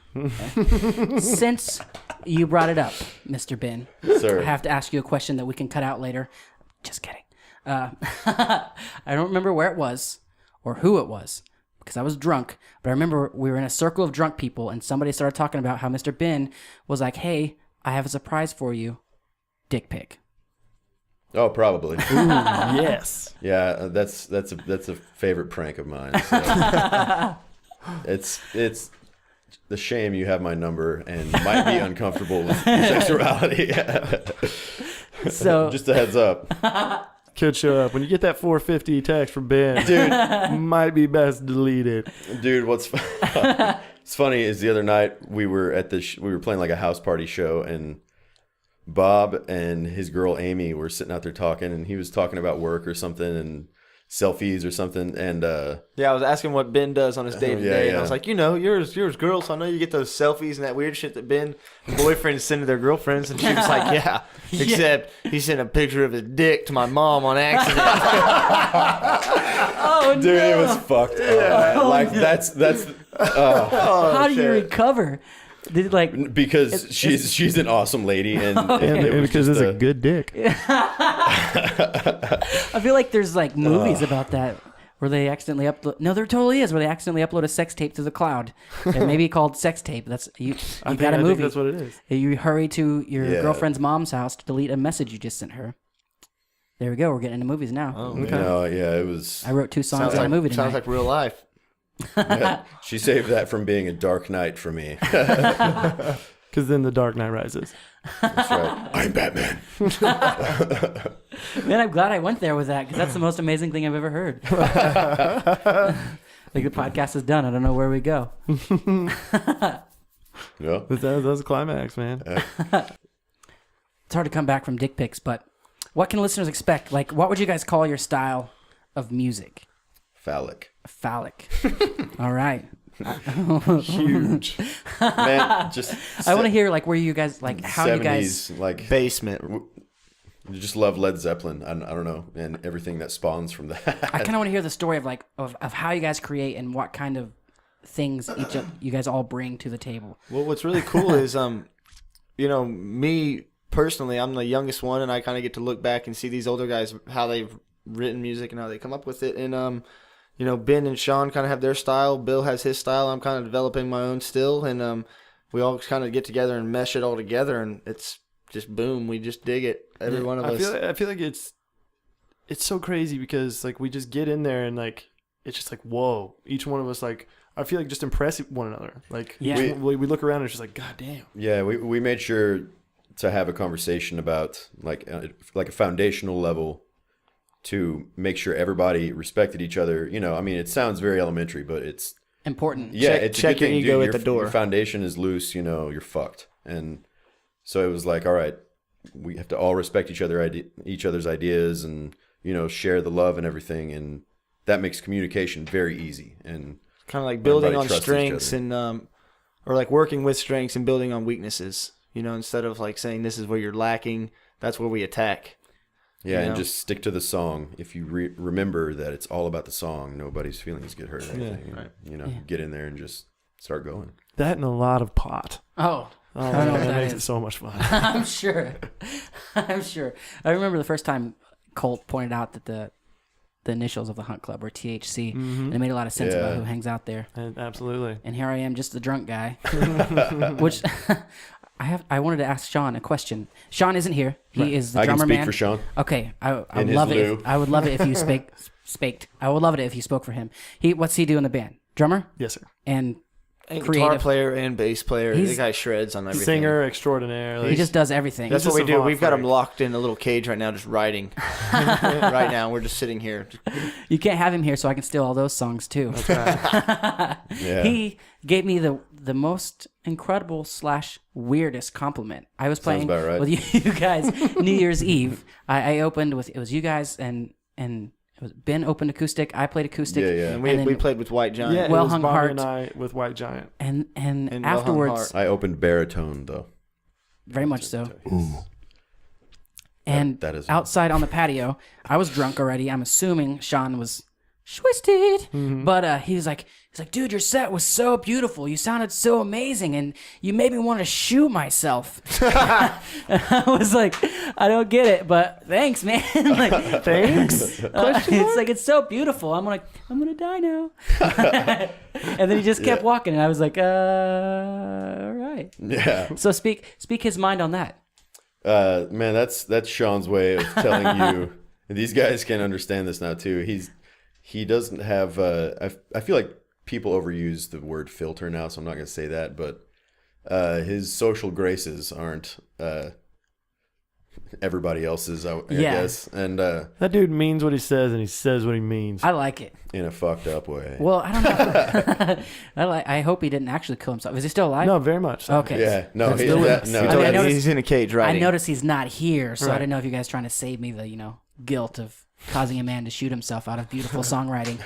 [SPEAKER 1] since you brought it up, Mr. Ben.
[SPEAKER 2] Sir.
[SPEAKER 1] I have to ask you a question that we can cut out later. Just kidding. I don't remember where it was or who it was because I was drunk, but I remember we were in a circle of drunk people and somebody started talking about how Mr. Ben was like, "Hey, I have a surprise for you, dick pic."
[SPEAKER 2] Oh, probably.
[SPEAKER 3] Ooh, yes.
[SPEAKER 2] Yeah, that's a favorite prank of mine. So. It's the shame you have my number and might be uncomfortable with sexuality.
[SPEAKER 1] So
[SPEAKER 2] just a heads up.
[SPEAKER 3] Could show up when you get that 450 text from Ben.
[SPEAKER 2] Dude,
[SPEAKER 3] might be best to delete it.
[SPEAKER 2] Dude, what's funny is the other night we were at we were playing a house party show, and Bob and his girl Amy were sitting out there talking, and he was talking about work or something, and selfies or something. And
[SPEAKER 4] Yeah, I was asking what Ben does on his day to day, and I was like, yours girl, so I know you get those selfies and that weird shit that Ben boyfriends send to their girlfriends, and she was like, yeah, except he sent a picture of his dick to my mom on accident.
[SPEAKER 1] Oh,
[SPEAKER 2] dude, it was fucked up. Like that's
[SPEAKER 1] how do you recover? Did
[SPEAKER 2] because she's an awesome lady and
[SPEAKER 3] because it's a good dick.
[SPEAKER 1] I feel like there's like movies about that where they accidentally upload. No, there totally is where they accidentally upload a sex tape to the cloud. It may be called sex tape. That's you got a movie.
[SPEAKER 3] I think that's what it is.
[SPEAKER 1] You hurry to your girlfriend's mom's house to delete a message you just sent her. There we go. We're getting into movies now.
[SPEAKER 4] Oh,
[SPEAKER 2] okay. No, yeah, it was.
[SPEAKER 1] I wrote 2 songs on a movie tonight.
[SPEAKER 4] Sounds like real life.
[SPEAKER 2] Yeah, she saved that from being a dark night for me.
[SPEAKER 3] Because then the Dark Knight Rises.
[SPEAKER 2] That's right. I'm Batman.
[SPEAKER 1] Man, I'm glad I went there with that because that's the most amazing thing I've ever heard. Like the podcast is done. I don't know where we go.
[SPEAKER 2] Yeah.
[SPEAKER 3] That was a climax, man.
[SPEAKER 1] It's hard to come back from dick pics, but what can listeners expect? Like, what would you guys call your style of music?
[SPEAKER 2] Phallic.
[SPEAKER 1] All right.
[SPEAKER 3] Huge.
[SPEAKER 2] Man, just
[SPEAKER 1] I want to hear like where you guys like how
[SPEAKER 2] 70s,
[SPEAKER 1] you guys
[SPEAKER 2] like
[SPEAKER 4] Basement.
[SPEAKER 2] you just love Led Zeppelin. I don't know, and everything that spawns from that.
[SPEAKER 1] I kind of want to hear the story of like of how you guys create and what kind of things each of you guys all bring to the table.
[SPEAKER 4] Well, what's really cool is me personally, I'm the youngest one, and I kind of get to look back and see these older guys how they've written music and how they come up with it. And Ben and Sean kind of have their style. Bill has his style. I'm kind of developing my own still, and we all kind of get together and mesh it all together, and it's just boom. We just dig it. Every one of us.
[SPEAKER 3] I feel like it's so crazy because like we just get in there and like it's just like whoa. Each one of us like I feel like just impress one another. Like we look around and it's just like god damn.
[SPEAKER 2] Yeah, we made sure to have a conversation about like a foundational level to make sure everybody respected each other. I mean, it sounds very elementary, but it's
[SPEAKER 1] important.
[SPEAKER 2] Yeah,
[SPEAKER 4] check your ego at the door.
[SPEAKER 2] Your foundation is loose, you're fucked. And so it was like, all right, we have to all respect each other's ideas and share the love and everything, and that makes communication very easy. And
[SPEAKER 4] kind of like building on strengths and or like working with strengths and building on weaknesses. Instead of like saying this is where you're lacking, that's where we attack.
[SPEAKER 2] Yeah, and just stick to the song. If you remember that it's all about the song, nobody's feelings get hurt or anything. Yeah, right. Get in there and just start going.
[SPEAKER 3] That and a lot of pot.
[SPEAKER 1] Oh,
[SPEAKER 3] I know what that makes it so much fun.
[SPEAKER 1] I'm sure. I remember the first time Colt pointed out that the initials of the Hunt Club were THC, and it made a lot of sense about who hangs out there.
[SPEAKER 3] Absolutely.
[SPEAKER 1] And here I am, just the drunk guy, which. I wanted to ask Sean a question. Sean isn't here. He is the drummer man.
[SPEAKER 2] I can speak for Sean.
[SPEAKER 1] Okay, I would love it. I would love it if you spaked. I would love it if you spoke for him. What's he do in the band? Drummer?
[SPEAKER 3] Yes, sir.
[SPEAKER 1] And
[SPEAKER 4] guitar player and bass player. The guy shreds on everything.
[SPEAKER 3] Singer extraordinaire.
[SPEAKER 1] He just does everything.
[SPEAKER 4] That's what we do. We've got him locked in a little cage right now, just writing. Right now, we're just sitting here.
[SPEAKER 1] You can't have him here, so I can steal all those songs too.
[SPEAKER 3] That's right.
[SPEAKER 2] Yeah.
[SPEAKER 1] He gave me the most incredible / weirdest compliment. I was playing with you guys New Year's Eve. I opened with it was you guys and it was Ben opened acoustic. I played acoustic.
[SPEAKER 2] Yeah.
[SPEAKER 4] And we played with White Giant.
[SPEAKER 3] Yeah,
[SPEAKER 1] Well
[SPEAKER 3] it was
[SPEAKER 1] Hung
[SPEAKER 3] Bobby
[SPEAKER 1] Heart.
[SPEAKER 3] and I with White Giant.
[SPEAKER 1] And
[SPEAKER 4] Well Hung
[SPEAKER 1] afterwards,
[SPEAKER 4] Heart.
[SPEAKER 2] I opened baritone though.
[SPEAKER 1] very much so. And
[SPEAKER 2] that is
[SPEAKER 1] outside on the patio, I was drunk already. I'm assuming Sean was twisted, but he's like, dude, your set was so beautiful. You sounded so amazing, and you made me want to shoot myself. I was like, I don't get it, but thanks, man. Like,
[SPEAKER 3] Thanks.
[SPEAKER 1] It's like it's so beautiful. I'm like, I'm gonna die now. And then he just kept walking, and I was like, all right.
[SPEAKER 2] Yeah.
[SPEAKER 1] So speak his mind on that.
[SPEAKER 2] Man, that's Sean's way of telling you. And these guys can understand this now too. He doesn't have. I feel like people overuse the word filter now, so I'm not going to say that. But his social graces aren't everybody else's, I guess. And
[SPEAKER 3] that dude means what he says, and he says what he means.
[SPEAKER 1] I like it
[SPEAKER 2] in a fucked up way.
[SPEAKER 1] Well, I don't know. I hope he didn't actually kill himself. Is he still alive?
[SPEAKER 3] No, very much. So.
[SPEAKER 1] Okay.
[SPEAKER 2] Yeah. No.
[SPEAKER 1] I
[SPEAKER 4] He's in a cage, right?
[SPEAKER 1] I noticed he's not here, so I
[SPEAKER 3] Right.
[SPEAKER 1] didn't know if you guys trying to save me the guilt of causing a man to shoot himself out of beautiful songwriting.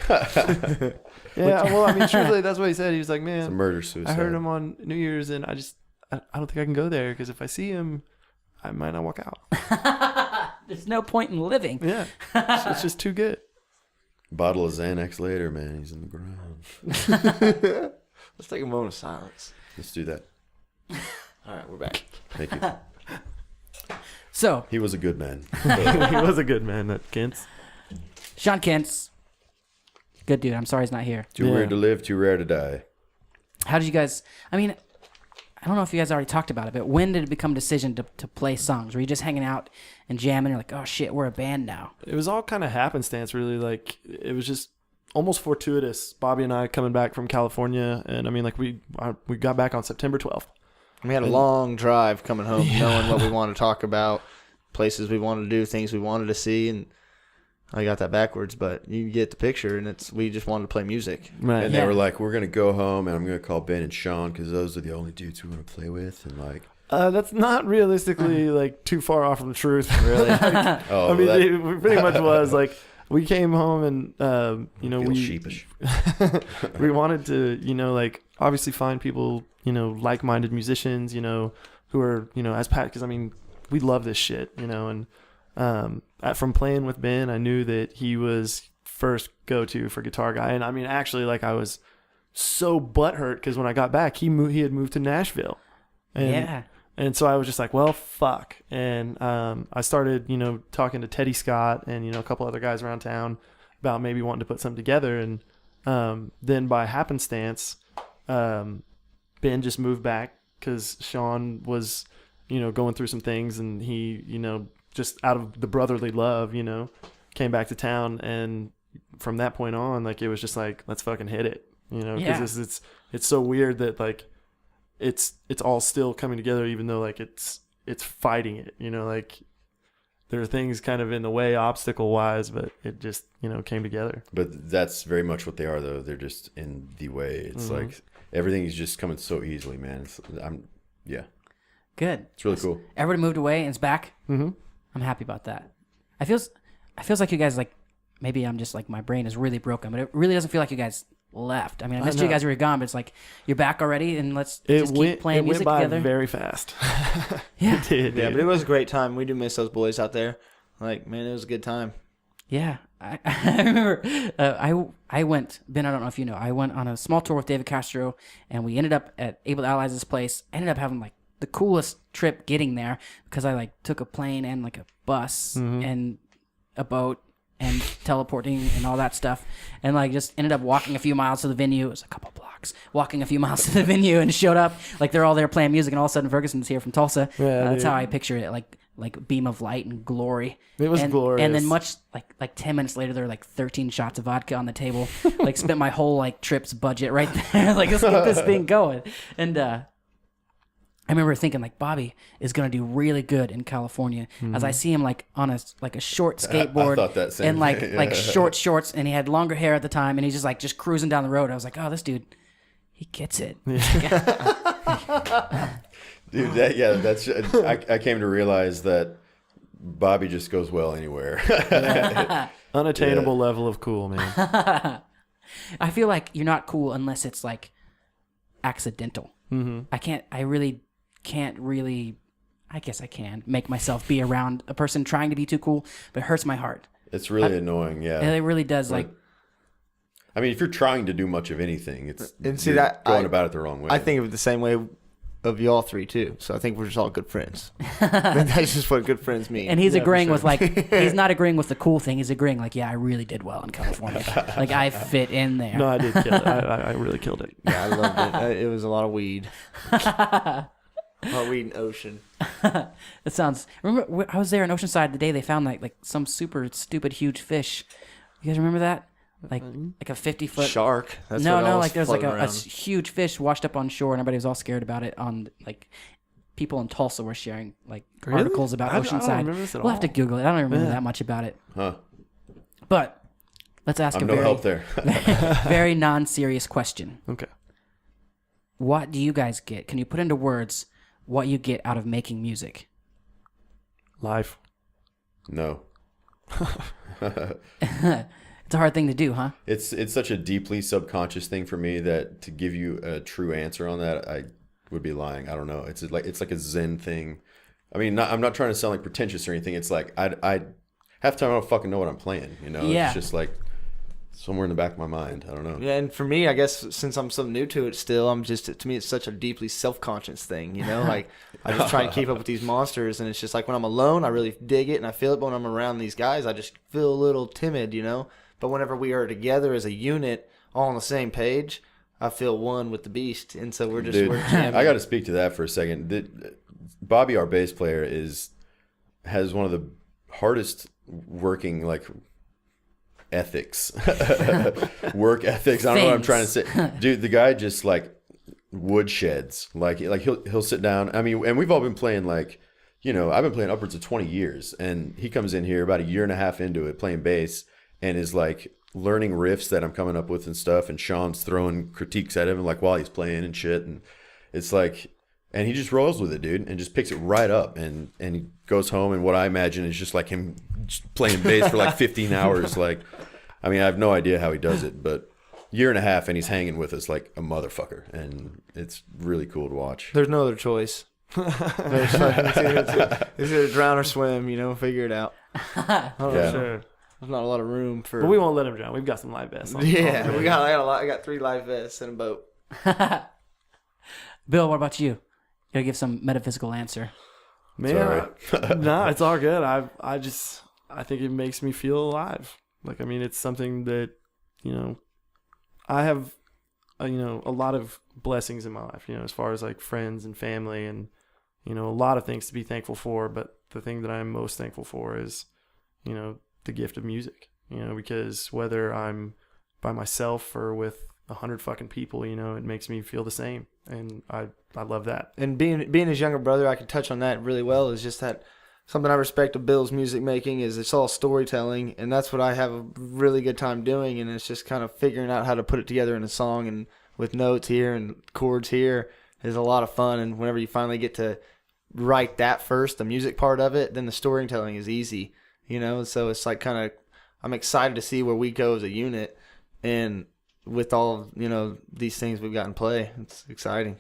[SPEAKER 3] Yeah, well, I mean, truthfully, that's what he said. He was like,
[SPEAKER 2] It's a
[SPEAKER 3] man,
[SPEAKER 2] murder suicide.
[SPEAKER 3] I heard him on New Year's, and I don't think I can go there because if I see him, I might not walk out.
[SPEAKER 1] There's no point in living.
[SPEAKER 3] Yeah, it's just too good.
[SPEAKER 2] Bottle of Xanax later, man. He's in the ground.
[SPEAKER 4] Let's take a moment of silence.
[SPEAKER 2] Let's do that.
[SPEAKER 4] All right, we're back.
[SPEAKER 2] Thank you.
[SPEAKER 1] So,
[SPEAKER 2] He was a good man.
[SPEAKER 3] He was a good man, that Kent's.
[SPEAKER 1] Sean Kent's good dude. I'm sorry he's not here.
[SPEAKER 2] Too
[SPEAKER 3] Yeah.
[SPEAKER 2] weird to live, too rare to die.
[SPEAKER 1] How did you guys? I mean, I don't know if you guys already talked about it, but when did it become a decision to play songs? Were you just hanging out and jamming? You're like, oh shit, we're a band now.
[SPEAKER 3] It was all kind of happenstance, really. Like, it was just almost fortuitous. Bobby and I coming back from California, and I mean, like, we got back on September 12th.
[SPEAKER 4] We had a long drive coming home, knowing what we wanted to talk about, places we wanted to do, things we wanted to see, and I got that backwards, but you get the picture, and we just wanted to play music.
[SPEAKER 3] Right.
[SPEAKER 2] And they were like, we're going to go home, and I'm going to call Ben and Sean because those are the only dudes we want to play with. And like,
[SPEAKER 3] That's not realistically like too far off from the truth.
[SPEAKER 4] Really?
[SPEAKER 2] oh,
[SPEAKER 3] I mean,
[SPEAKER 2] that
[SPEAKER 3] it pretty much was like we came home and
[SPEAKER 2] feels sheepish.
[SPEAKER 3] we wanted to like obviously find people like-minded musicians who are as Pat, because I mean we love this shit and from playing with Ben, I knew that he was first go-to for guitar guy, and I mean actually like I was so butthurt because when I got back he had moved to Nashville, and so I was just like, well, fuck. And I started, talking to Teddy Scott and, a couple other guys around town about maybe wanting to put something together. And then by happenstance, Ben just moved back because Sean was, going through some things. And he, just out of the brotherly love, came back to town. And from that point on, like, it was just like, let's fucking hit it, because it's so weird that, like, it's all still coming together, even though like it's fighting it, like there are things kind of in the way obstacle wise, but it just came together.
[SPEAKER 2] But that's very much what they are, though. They're just in the way. It's like everything is just coming so easily, man.
[SPEAKER 1] Good.
[SPEAKER 2] It's really cool.
[SPEAKER 1] Everybody moved away and it's back.
[SPEAKER 3] Mm-hmm.
[SPEAKER 1] I'm happy about that. I feels like you guys, like, maybe I'm just like my brain is really broken, but it really doesn't feel like you guys left. I mean, I missed you guys when you were gone, but it's like you're back already, and let's just keep playing music
[SPEAKER 3] by
[SPEAKER 1] together.
[SPEAKER 3] Very fast.
[SPEAKER 1] Yeah.
[SPEAKER 3] It did.
[SPEAKER 4] Yeah,
[SPEAKER 3] dude.
[SPEAKER 4] but it was a great time. We do miss those boys out there. Like, man, it was a good time.
[SPEAKER 1] Yeah, I remember. I went. Ben, I don't know if you know. I went on a small tour with David Castro, and we ended up at Able Allies' place. Ended up having like the coolest trip getting there because I like took a plane and like a bus and a boat and teleporting and all that stuff, and like just ended up walking a few miles to the venue. It was a couple blocks, walking a few miles to the venue, and showed up like they're all there playing music, and all of a sudden Ferguson's here from Tulsa.
[SPEAKER 3] Yeah,
[SPEAKER 1] that's
[SPEAKER 3] dude.
[SPEAKER 1] how I picture it, like beam of light and glory.
[SPEAKER 3] It was glorious.
[SPEAKER 1] And then much like 10 minutes later, there were like 13 shots of vodka on the table. Like spent my whole like trip's budget right there. Like let's get this thing going. And I remember thinking like Bobby is gonna do really good in California as I see him like on a short skateboard
[SPEAKER 2] I thought that same
[SPEAKER 1] and like
[SPEAKER 2] thing,
[SPEAKER 1] like
[SPEAKER 2] yeah.
[SPEAKER 1] short shorts, and he had longer hair at the time, and he's just cruising down the road. I was like, oh, this dude, he gets it.
[SPEAKER 2] Dude, that's I came to realize that Bobby just goes well anywhere.
[SPEAKER 3] Unattainable level of cool, man.
[SPEAKER 1] I feel like you're not cool unless it's like accidental. I really can't I guess I can make myself be around a person trying to be too cool, but it hurts my heart.
[SPEAKER 2] It's really annoying, yeah.
[SPEAKER 1] And it really does. Like,
[SPEAKER 2] I mean, if you're trying to do much of anything, it's
[SPEAKER 4] And see
[SPEAKER 2] you're
[SPEAKER 4] that
[SPEAKER 2] going about it the wrong way.
[SPEAKER 4] I think of it the same way of y'all three too. So I think we're just all good friends. That's just what good friends mean.
[SPEAKER 1] and he's
[SPEAKER 3] Yeah, for
[SPEAKER 1] agreeing
[SPEAKER 3] sure.
[SPEAKER 1] with like, he's not agreeing with the cool thing. He's agreeing like, yeah, I really did well in California. Like I fit in there.
[SPEAKER 3] No, I did kill it. I really killed it.
[SPEAKER 4] Yeah, I loved it. It was a lot of weed. A lot of weed and ocean.
[SPEAKER 1] That sounds. Remember, I was there in Oceanside the day they found like some super stupid huge fish. You guys remember that? Like a 50-foot
[SPEAKER 4] Shark. That's
[SPEAKER 1] no,
[SPEAKER 4] what
[SPEAKER 1] no,
[SPEAKER 4] was
[SPEAKER 1] like there's like
[SPEAKER 4] floating
[SPEAKER 1] a
[SPEAKER 4] around.
[SPEAKER 1] huge fish washed up on shore, and everybody was all scared about it. On like people in Tulsa were sharing like
[SPEAKER 3] Really?
[SPEAKER 1] articles about
[SPEAKER 3] I don't
[SPEAKER 1] Oceanside.
[SPEAKER 3] remember this at
[SPEAKER 1] We'll have to
[SPEAKER 3] all.
[SPEAKER 1] Google it. I don't remember
[SPEAKER 3] Yeah.
[SPEAKER 1] that much about it.
[SPEAKER 2] Huh.
[SPEAKER 1] But let's ask
[SPEAKER 2] I'm
[SPEAKER 1] a
[SPEAKER 2] no
[SPEAKER 1] very,
[SPEAKER 2] help there.
[SPEAKER 1] very non-serious question.
[SPEAKER 3] Okay.
[SPEAKER 1] What do you guys get? Can you put into words what you get out of making music?
[SPEAKER 3] Life.
[SPEAKER 2] No.
[SPEAKER 1] It's a hard thing to do, huh?
[SPEAKER 2] It's such a deeply subconscious thing for me that to give you a true answer on that, I would be lying. I don't know. It's like a Zen thing. I mean, I'm not trying to sound like pretentious or anything. It's like I half the time I don't fucking know what I'm playing. You know,
[SPEAKER 1] Yeah.
[SPEAKER 2] It's just like somewhere in the back of my mind. I don't know.
[SPEAKER 4] Yeah, and for me, I guess since I'm so new to it still, to me, it's such a deeply self-conscious thing, you know? Like, I just try and keep up with these monsters, and it's just like when I'm alone, I really dig it, and I feel it, but when I'm around these guys, I just feel a little timid, you know? But whenever we are together as a unit, all on the same page, I feel one with the beast, and so we're jamming.
[SPEAKER 2] I got to speak to that for a second. Bobby, our bass player, has one of the hardest working, like, ethics, work ethics. I don't know what I'm trying to say, dude. The guy just like woodsheds. Like he'll sit down. I mean, and we've all been playing like, you know, I've been playing upwards of 20 years, and he comes in here about a year and a half into it playing bass, and is like learning riffs that I'm coming up with and stuff. And Sean's throwing critiques at him like while he's playing and shit. And it's like, and he just rolls with it, dude, and just picks it right up. And he goes home, and what I imagine is just like him just playing bass for like 15 hours. Like, I mean, I have no idea how he does it, but year and a half, and he's hanging with us like a motherfucker, and it's really cool to watch.
[SPEAKER 4] There's no other choice. It's either drown or swim, you know, figure it out.
[SPEAKER 3] Oh,
[SPEAKER 2] Yeah.
[SPEAKER 3] sure.
[SPEAKER 4] There's not a lot of room for.
[SPEAKER 3] But we won't let him drown. We've got some live vests on.
[SPEAKER 4] Yeah, I got 3 live vests and a boat.
[SPEAKER 1] Bill, what about you? You gotta give some metaphysical answer.
[SPEAKER 3] Man, no, it's all good. I think it makes me feel alive. Like, I mean, it's something that, you know, I have, you know, a lot of blessings in my life, you know, as far as like friends and family and, you know, a lot of things to be thankful for. But the thing that I'm most thankful for is, you know, the gift of music, you know, because whether I'm by myself or with 100 fucking people, you know, it makes me feel the same. And I love that.
[SPEAKER 4] And being his younger brother, I could touch on that really well, is just that something I respect of Bill's music making is it's all storytelling, and that's what I have a really good time doing, and it's just kind of figuring out how to put it together in a song, and with notes here and chords here is a lot of fun. And whenever you finally get to write that first, the music part of it, then the storytelling is easy, you know? So it's like kind of, I'm excited to see where we go as a unit, and with all, you know, these things we've got in play, it's exciting.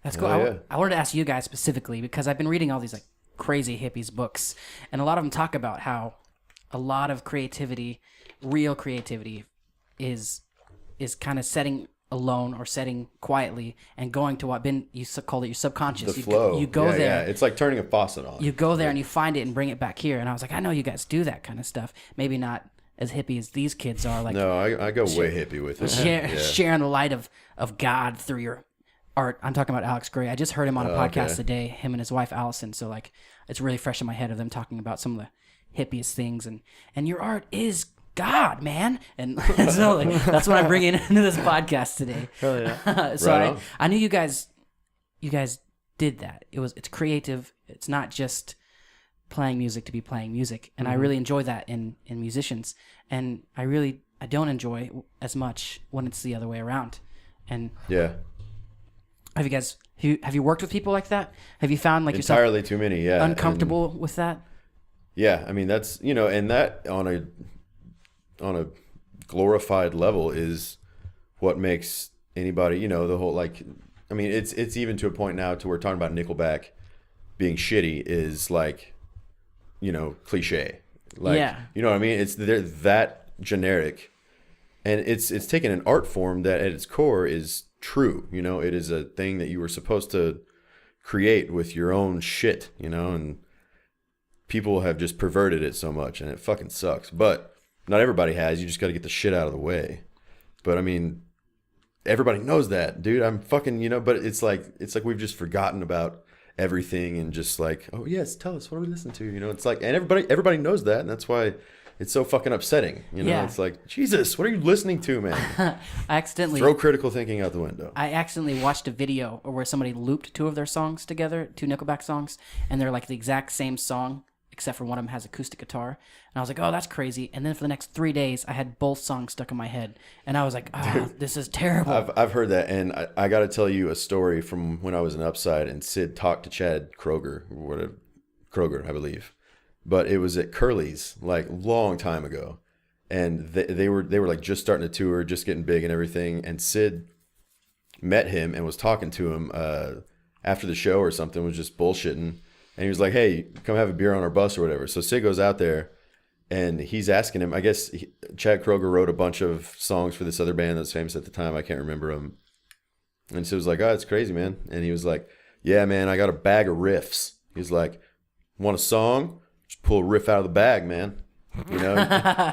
[SPEAKER 1] That's cool.
[SPEAKER 2] Oh, yeah.
[SPEAKER 1] I wanted to ask you guys specifically because I've been reading all these like crazy hippies books, and a lot of them talk about how a lot of creativity, real creativity, is kind of setting alone or setting quietly and going to what you called it your subconscious.
[SPEAKER 2] The flow.
[SPEAKER 1] You go
[SPEAKER 2] Yeah,
[SPEAKER 1] there.
[SPEAKER 2] yeah. It's like turning a faucet on.
[SPEAKER 1] You go there and you find it and bring it back here. And I was like, I know you guys do that kind of stuff. Maybe not as hippie as these kids are. Like,
[SPEAKER 2] No, I go way hippie with it.
[SPEAKER 1] sharing the light of God through your art. I'm talking about Alex Gray. I just heard him on a podcast
[SPEAKER 2] okay.
[SPEAKER 1] today, him and his wife Allison. So like, it's really fresh in my head of them talking about some of the hippiest things. And your art is God, man. And so like, that's what I'm bringing into this podcast today.
[SPEAKER 3] Hell yeah.
[SPEAKER 1] So
[SPEAKER 2] Right on.
[SPEAKER 1] I knew you guys did that. It's creative. It's not just playing music to be playing music. And I really enjoy that in musicians. And I don't enjoy as much when it's the other way around. And
[SPEAKER 2] Yeah.
[SPEAKER 1] have you worked with people like that? Have you found like
[SPEAKER 2] Entirely
[SPEAKER 1] yourself
[SPEAKER 2] too many, yeah.
[SPEAKER 1] uncomfortable with that?
[SPEAKER 2] Yeah, I mean that's, you know, and that on a glorified level is what makes anybody, you know, the whole like, I mean it's even to a point now to where talking about Nickelback being shitty is like, you know, cliche. Like,
[SPEAKER 1] Yeah.
[SPEAKER 2] you know what I mean? They're that generic, and it's taken an art form that at its core is true. You know, it is a thing that you were supposed to create with your own shit, you know, and people have just perverted it so much, and it fucking sucks. But not everybody has. You just got to get the shit out of the way. But I mean, everybody knows that, dude. I'm fucking, you know, but it's like we've just forgotten about everything and just like, oh yes, tell us, what are we listening to? You know, it's like, and everybody knows that, and that's why it's so fucking upsetting. You know,
[SPEAKER 1] Yeah.
[SPEAKER 2] It's like, Jesus, what are you listening to, man?
[SPEAKER 1] I accidentally
[SPEAKER 2] Throw critical thinking out the window.
[SPEAKER 1] I accidentally watched a video where somebody looped 2 of their songs together, 2 Nickelback songs, and they're like the exact same song, except for one of them has acoustic guitar. And I was like, oh, that's crazy. And then for the next 3 days, I had both songs stuck in my head. And I was like, oh, this is terrible.
[SPEAKER 2] I've heard that, and I got to tell you a story from when I was in Upside, and Sid talked to Chad Kroger, I believe, but it was at Curly's like long time ago, and they were like just starting to tour, just getting big and everything. And Sid met him and was talking to him after the show or something, was just bullshitting, and he was like, "Hey, come have a beer on our bus or whatever." So Sid goes out there. And he's asking him, I guess Chad Kroeger wrote a bunch of songs for this other band that was famous at the time. I can't remember them. And so it was like, "Oh, it's crazy, man." And he was like, "Yeah, man, I got a bag of riffs." He's like, "Want a song? Just pull a riff out of the bag, man." You know,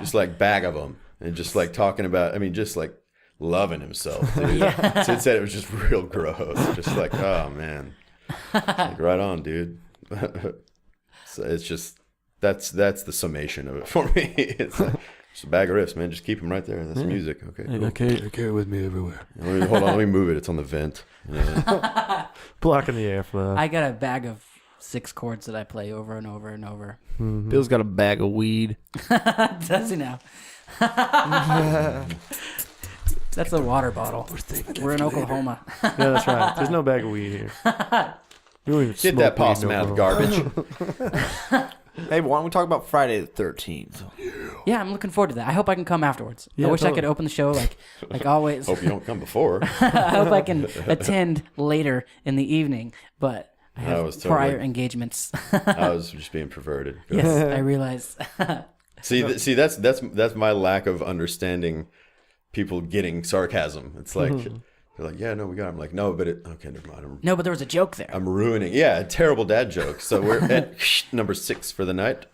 [SPEAKER 2] just like bag of them. And just like talking about, I mean, just like loving himself, dude.
[SPEAKER 1] Yeah.
[SPEAKER 2] Sid said it was just real gross. Just like, oh, man. Like, right on, dude. So it's just, that's the summation of it for me. It's like, just a bag of riffs, man. Just keep them right there. That's music. Okay, cool.
[SPEAKER 3] I carry it with me everywhere.
[SPEAKER 2] Hold on, let me move it. It's on the vent. Yeah.
[SPEAKER 3] Blocking the airflow.
[SPEAKER 1] I got a bag of 6 chords that I play over and over and over.
[SPEAKER 3] Mm-hmm.
[SPEAKER 4] Bill's got a bag of weed.
[SPEAKER 1] Does he now? That's a water bottle. We're in Oklahoma.
[SPEAKER 3] Yeah, that's right. There's no bag of weed here. You don't even
[SPEAKER 2] Get
[SPEAKER 3] smoke
[SPEAKER 2] that
[SPEAKER 3] weed
[SPEAKER 2] possum
[SPEAKER 3] no
[SPEAKER 2] out of the
[SPEAKER 3] more.
[SPEAKER 2] garbage.
[SPEAKER 4] Hey, why don't we talk about Friday the 13th?
[SPEAKER 1] Yeah, I'm looking forward to that. I hope I can come afterwards.
[SPEAKER 3] Yeah,
[SPEAKER 1] I wish I
[SPEAKER 3] totally.
[SPEAKER 1] could open the show like always.
[SPEAKER 2] Hope you don't come before.
[SPEAKER 1] I hope I can attend later in the evening, but I
[SPEAKER 2] I
[SPEAKER 1] have
[SPEAKER 2] was totally-
[SPEAKER 1] prior engagements.
[SPEAKER 2] I was just being perverted.
[SPEAKER 1] Yes, I realize.
[SPEAKER 2] See, that's my lack of understanding people getting sarcasm. It's like they're like, "Yeah, no, we got it." I'm like, "No, but okay, never mind.
[SPEAKER 1] No, but there was a joke there.
[SPEAKER 2] I'm ruining." Yeah, a terrible dad joke. So we're at number 6 for the night.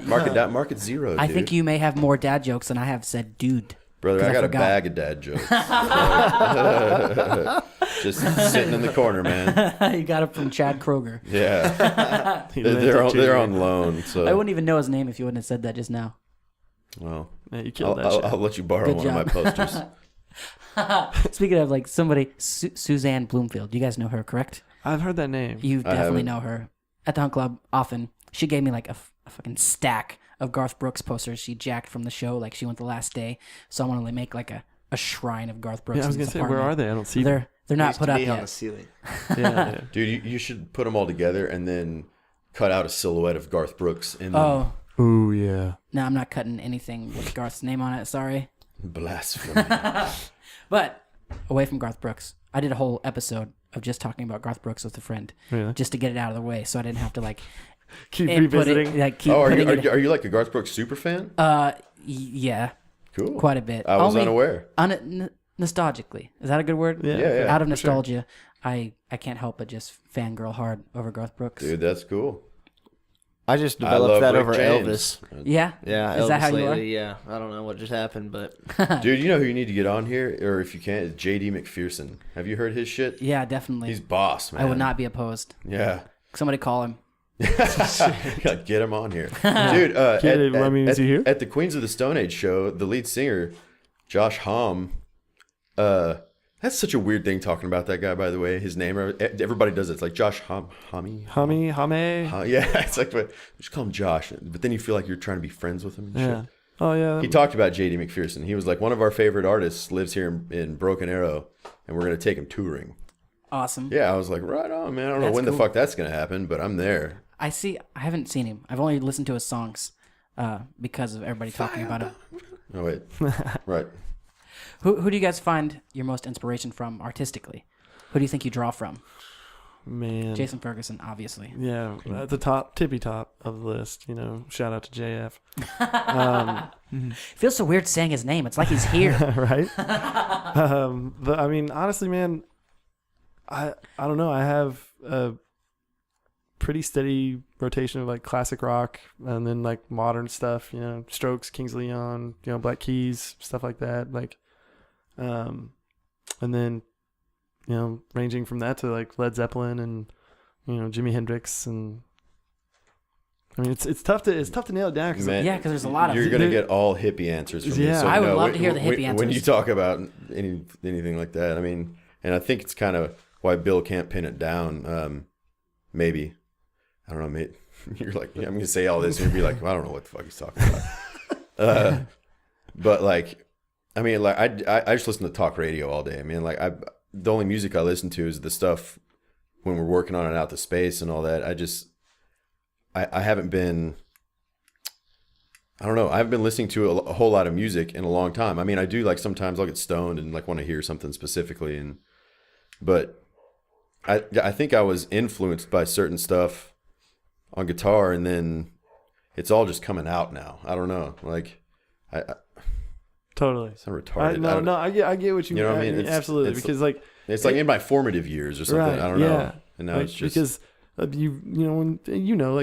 [SPEAKER 2] Mark it down. Mark it 0. Dude.
[SPEAKER 1] I think you may have more dad jokes than I have said, dude.
[SPEAKER 2] Brother,
[SPEAKER 1] 'Cause
[SPEAKER 2] I got
[SPEAKER 1] forgot.
[SPEAKER 2] a bag of dad jokes. Just sitting in the corner, man.
[SPEAKER 1] You got it from Chad Kroeger.
[SPEAKER 2] Yeah,
[SPEAKER 3] He lent it
[SPEAKER 2] they're
[SPEAKER 3] to
[SPEAKER 2] they're
[SPEAKER 3] you.
[SPEAKER 2] on loan. So
[SPEAKER 1] I wouldn't even know his name if you wouldn't have said that just now.
[SPEAKER 2] well,
[SPEAKER 3] Man, you killed that
[SPEAKER 2] I'll
[SPEAKER 3] shit.
[SPEAKER 2] let you borrow
[SPEAKER 1] Good
[SPEAKER 2] one of my
[SPEAKER 1] job.
[SPEAKER 2] posters.
[SPEAKER 1] Speaking of like somebody, Suzanne Bloomfield. You guys know her, correct?
[SPEAKER 3] I've heard that name.
[SPEAKER 1] You
[SPEAKER 2] I
[SPEAKER 1] definitely
[SPEAKER 2] haven't.
[SPEAKER 1] know her. At the Hunt Club, often. She gave me like a fucking stack of Garth Brooks posters she jacked from the show. Like she went the last day. So I want to make like a shrine of Garth Brooks.
[SPEAKER 3] Yeah, I was
[SPEAKER 1] in
[SPEAKER 3] gonna
[SPEAKER 1] this
[SPEAKER 3] say, where are
[SPEAKER 1] apartment.
[SPEAKER 3] they? I don't see them.
[SPEAKER 1] They're not
[SPEAKER 4] Used
[SPEAKER 1] put
[SPEAKER 4] to
[SPEAKER 1] up
[SPEAKER 4] be on
[SPEAKER 1] yet.
[SPEAKER 4] the ceiling.
[SPEAKER 3] Yeah.
[SPEAKER 2] Dude, you should put them all together and then cut out a silhouette of Garth Brooks in them.
[SPEAKER 1] Oh,
[SPEAKER 3] Ooh, yeah.
[SPEAKER 1] no, I'm not cutting anything with Garth's name on it. Sorry.
[SPEAKER 2] Blasphemy.
[SPEAKER 1] But away from Garth Brooks, I did a whole episode of just talking about Garth Brooks with a friend,
[SPEAKER 3] Really?
[SPEAKER 1] just to get it out of the way, so I didn't have to like
[SPEAKER 3] Keep
[SPEAKER 1] input it,
[SPEAKER 3] revisiting.
[SPEAKER 1] like keep
[SPEAKER 2] Oh, are
[SPEAKER 1] putting it.
[SPEAKER 2] you like a Garth Brooks super fan?
[SPEAKER 1] Yeah,
[SPEAKER 2] Cool.
[SPEAKER 1] quite a bit.
[SPEAKER 2] I was
[SPEAKER 1] Only
[SPEAKER 2] unaware.
[SPEAKER 1] Nostalgically, is that a good word?
[SPEAKER 3] Yeah.
[SPEAKER 2] Yeah.
[SPEAKER 1] Out of
[SPEAKER 3] for sure.
[SPEAKER 1] nostalgia, I can't help but just fangirl hard over Garth Brooks.
[SPEAKER 2] Dude, that's cool.
[SPEAKER 4] I just
[SPEAKER 2] I
[SPEAKER 4] developed
[SPEAKER 2] love
[SPEAKER 4] that
[SPEAKER 2] Rick
[SPEAKER 4] over
[SPEAKER 2] James.
[SPEAKER 4] Elvis.
[SPEAKER 1] Yeah,
[SPEAKER 4] Yeah,
[SPEAKER 1] Is
[SPEAKER 4] Elvis
[SPEAKER 1] that how you
[SPEAKER 4] lately. Yeah, I don't know what just happened, but
[SPEAKER 2] Dude, you know who you need to get on here, or if you can, is JD McPherson. Have you heard his shit?
[SPEAKER 1] Yeah, definitely.
[SPEAKER 2] He's boss, man.
[SPEAKER 1] I would not be opposed.
[SPEAKER 2] Yeah.
[SPEAKER 1] Somebody call him.
[SPEAKER 2] Get him on here. Dude,
[SPEAKER 3] is he here?
[SPEAKER 2] at the Queens of the Stone Age show, the lead singer, Josh Homme, that's such a weird thing talking about that guy, by the way. His name, everybody does it. It's like Josh Homme.
[SPEAKER 3] Hame.
[SPEAKER 2] Yeah, it's like, just call him Josh. But then you feel like you're trying to be friends with him and
[SPEAKER 3] Yeah.
[SPEAKER 2] shit.
[SPEAKER 3] Oh, yeah.
[SPEAKER 2] He talked about JD McPherson. He was like, one of our favorite artists lives here in Broken Arrow, and we're going to take him touring.
[SPEAKER 1] Awesome.
[SPEAKER 2] Yeah, I was like, right on, man. I don't know
[SPEAKER 1] That's
[SPEAKER 2] when the
[SPEAKER 1] cool.
[SPEAKER 2] fuck that's going to happen, but I'm there.
[SPEAKER 1] I haven't seen him. I've only listened to his songs because of everybody talking about him.
[SPEAKER 2] Oh, wait. Right.
[SPEAKER 1] Who do you guys find your most inspiration from artistically? Who do you think you draw from?
[SPEAKER 3] Man.
[SPEAKER 1] Jason Ferguson, obviously.
[SPEAKER 3] Yeah, at the tippy top of the list. You know, shout out to JF.
[SPEAKER 1] It feels so weird saying his name. It's like he's here.
[SPEAKER 3] Right? But I mean, honestly, man, I don't know. I have a pretty steady rotation of like classic rock and then like modern stuff. You know, Strokes, Kings of Leon, you know, Black Keys, stuff like that. Like, and then you know, ranging from that to like Led Zeppelin and you know Jimi Hendrix and. I mean, it's tough to nail it down because
[SPEAKER 2] Man,
[SPEAKER 1] Yeah, 'cause there's a lot of-
[SPEAKER 2] You're gonna get all hippie answers from me.
[SPEAKER 3] Yeah.
[SPEAKER 2] So
[SPEAKER 1] I would
[SPEAKER 2] no,
[SPEAKER 1] love to hear the hippie
[SPEAKER 2] When you
[SPEAKER 1] answers.
[SPEAKER 2] talk about anything like that, I mean, and I think it's kind of why Bill can't pin it down. Maybe, I don't know. Maybe you're like, yeah, I'm gonna say all this, and you'll be like, well, I don't know what the fuck he's talking about. But like, I mean, like I just listen to talk radio all day. I mean, like the only music I listen to is the stuff when we're working on it out to space and all that. I haven't been I don't know. I haven't been listening to a whole lot of music in a long time. I mean, I do like sometimes I'll get stoned and like want to hear something specifically, but I think I was influenced by certain stuff on guitar, and then it's all just coming out now. I don't know. Like I
[SPEAKER 3] Totally.
[SPEAKER 2] it's not retarded.
[SPEAKER 3] I get what you mean.
[SPEAKER 2] You know what I mean?
[SPEAKER 3] Absolutely, because like
[SPEAKER 2] it's like in my formative years or something.
[SPEAKER 3] Right,
[SPEAKER 2] I don't know. And now
[SPEAKER 3] like,
[SPEAKER 2] it's just
[SPEAKER 3] because like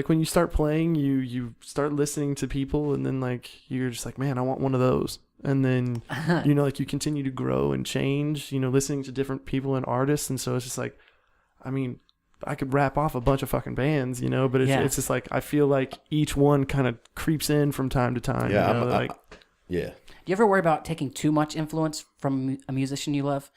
[SPEAKER 3] when you start playing, you start listening to people, and then like you're just like, man, I want one of those. And then like you continue to grow and change, listening to different people and artists. And so it's just like, I mean, I could rap off a bunch of fucking bands, but it's just like I feel like each one kind of creeps in from time to time.
[SPEAKER 2] Yeah,
[SPEAKER 1] Do you ever worry about taking too much influence from a musician you love?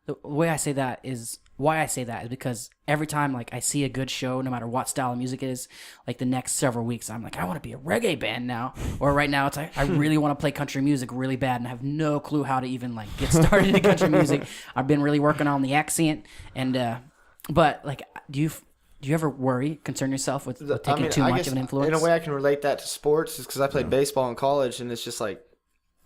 [SPEAKER 1] The way I say that is, why I say that is because every time like I see a good show, no matter what style of music it is, like the next several weeks, I'm like, I want to be a reggae band now. Or right now, it's like I really want to play country music really bad, and I have no clue how to even like get started in country music. I've been really working on the accent, and but like, do you ever concern yourself with taking too much of an influence?
[SPEAKER 4] In a way, I can relate that to sports, is because I played baseball in college, and it's just like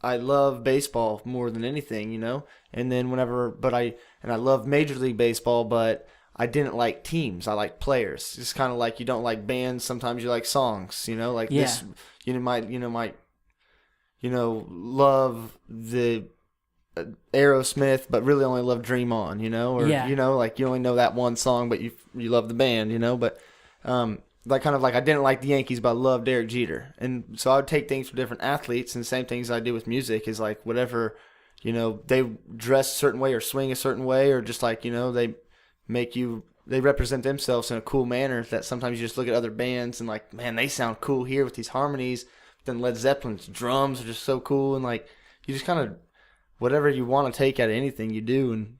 [SPEAKER 4] I love baseball more than anything, And then I love Major League Baseball, but I didn't like teams. I like players. It's kind of like you don't like bands. Sometimes you like songs, Like this, might love the Aerosmith, but really only love Dream On, Or like you only know that one song, but you love the band, But like kind of like I didn't like the Yankees, but I loved Derek Jeter, and so I would take things from different athletes, and the same things I do with music is like whatever, they dress a certain way or swing a certain way, or just like they represent themselves in a cool manner that sometimes you just look at other bands and like, man, they sound cool here with these harmonies. But then Led Zeppelin's drums are just so cool, and like you just kind of whatever you want to take out of anything you do, and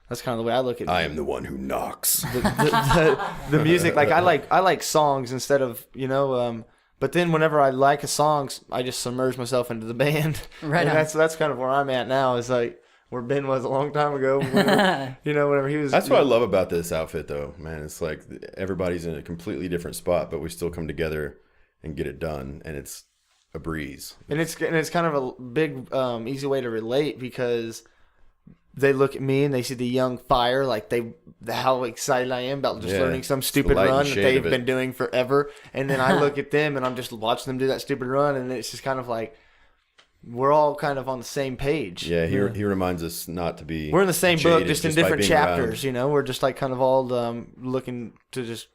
[SPEAKER 4] that's kind of the way I look at it.
[SPEAKER 2] I am the one who knocks.
[SPEAKER 4] The music, like I like songs instead of but then whenever I like a song, I just submerge myself into the band. Right. And that's kind of where I'm at now. Is like where Ben was a long time ago. Whenever he was.
[SPEAKER 2] That's what I love about this outfit, though, man. It's like everybody's in a completely different spot, but we still come together and get it done, and it's a breeze.
[SPEAKER 4] And it's kind of a big easy way to relate, because they look at me and they see the young fire, like how excited I am about just learning some stupid run that they've been doing forever. And then I look at them and I'm just watching them do that stupid run, and it's just kind of like we're all kind of on the same page.
[SPEAKER 2] Yeah, he reminds us not to be.
[SPEAKER 4] We're in the same book, just in different chapters. We're just like kind of all looking to just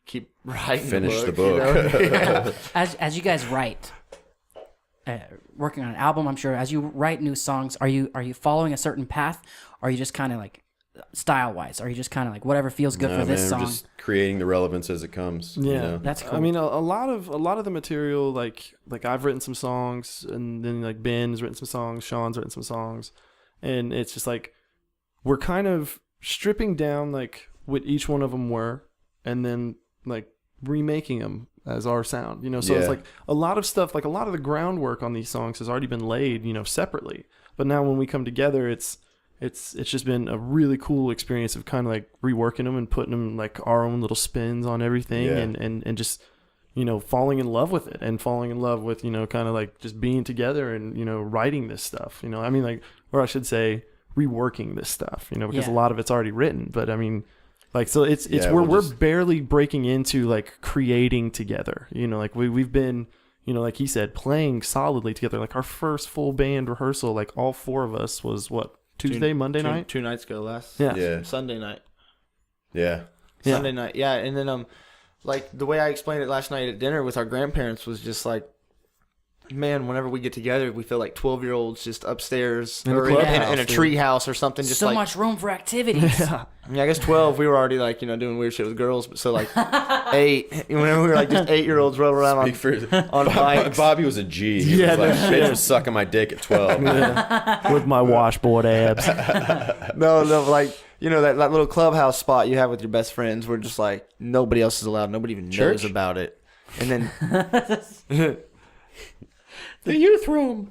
[SPEAKER 4] keep writing.
[SPEAKER 2] Finish the book.
[SPEAKER 1] As you guys write. Working on an album, I'm sure as you write new songs, are you following a certain path, or are you just kind of like style wise, are you just kind of like whatever feels good for this song?
[SPEAKER 2] We're just creating the relevance as it comes.
[SPEAKER 3] Yeah,
[SPEAKER 1] that's cool.
[SPEAKER 3] I mean, a lot of the material, like I've written some songs, and then like Ben's written some songs, Sean's written some songs, and it's just like we're kind of stripping down like what each one of them were, and then like remaking them as our sound, so it's like a lot of stuff, like a lot of the groundwork on these songs has already been laid, separately, but now when we come together, it's just been a really cool experience of kind of like reworking them and putting them like our own little spins on everything, and just falling in love with it, and falling in love with kind of like just being together and writing this stuff, I mean, like, or I should say reworking this stuff, because a lot of it's already written, but I mean, like, so it's we're barely breaking into like creating together, like we've been, like he said, playing solidly together. Like our first full band rehearsal, like all four of us was what, Monday night?
[SPEAKER 4] 2 nights ago Sunday night. Sunday night. Yeah. And then, like the way I explained it last night at dinner with our grandparents was just like, man, whenever we get together, we feel like 12-year-olds just upstairs or in a tree house or something. Just
[SPEAKER 1] so
[SPEAKER 4] like,
[SPEAKER 1] much room for activities.
[SPEAKER 4] Yeah, I guess 12, we were already like, doing weird shit with girls. But so like 8, whenever we were like just 8-year-olds rolling around on bikes.
[SPEAKER 2] Bobby was a G. He was like, bitch was sucking my dick at 12.
[SPEAKER 3] With my washboard abs.
[SPEAKER 4] No, like, that little clubhouse spot you have with your best friends where just like nobody else is allowed. Nobody even knows about it. And then...
[SPEAKER 2] The youth room.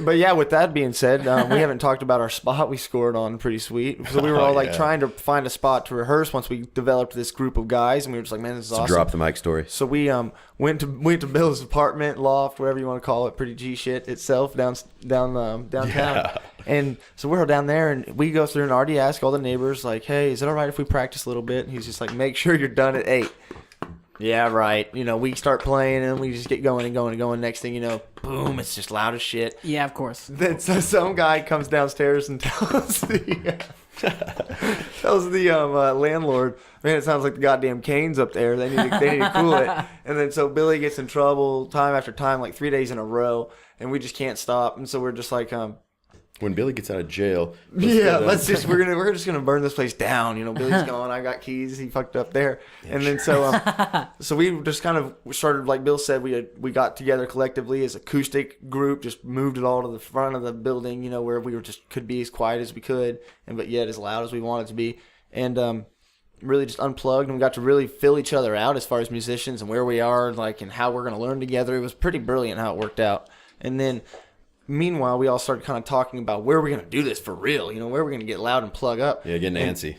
[SPEAKER 4] But yeah, with that being said, we haven't talked about our spot we scored on. Pretty sweet. So we were all trying to find a spot to rehearse once we developed this group of guys, and we were just like, man, this is awesome.
[SPEAKER 2] Drop the mic story.
[SPEAKER 4] So we went to Bill's apartment, loft, whatever you want to call it, pretty G shit itself downtown.
[SPEAKER 2] Yeah.
[SPEAKER 4] And so we're down there, and we go through and already ask all the neighbors, like, hey, is it all right if we practice a little bit? And he's just like, make sure you're done at 8. Yeah, right. We start playing, and we just get going and going and going. Next thing you know, boom, it's just loud as shit.
[SPEAKER 1] Yeah, of course.
[SPEAKER 4] Then some guy comes downstairs and tells the landlord, man, it sounds like the goddamn Canes up there. They need to cool it. And then so Billy gets in trouble time after time, like 3 days in a row, and we just can't stop. And so we're just like,
[SPEAKER 2] when Billy gets out of jail,
[SPEAKER 4] we're just gonna burn this place down. Billy's gone. I got keys. He fucked up there. And then so we just kind of started, like Bill said, we got together collectively as acoustic group, just moved it all to the front of the building, where we were just could be as quiet as we could, but yet as loud as we wanted to be, and really just unplugged, and we got to really fill each other out as far as musicians and where we are, and how we're gonna learn together. It was pretty brilliant how it worked out. And then meanwhile, we all started kind of talking about where we're going to do this for real, where we're going to get loud and plug up.
[SPEAKER 2] Yeah, getting antsy.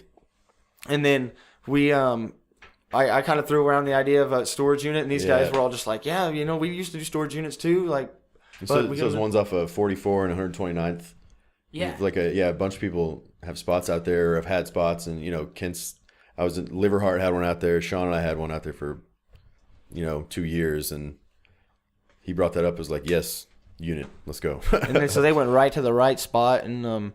[SPEAKER 4] And then we, I kind of threw around the idea of a storage unit, and these guys were all just like, yeah, we used to do storage units too.
[SPEAKER 2] So those ones off of 44 and 129th.
[SPEAKER 1] Yeah.
[SPEAKER 2] A bunch of people have spots out there, or have had spots, and, Kent's, I was in Liverheart had one out there. Sean and I had one out there for, 2 years, and he brought that up as like, yes, unit, let's go.
[SPEAKER 4] And then so they went right to the right spot and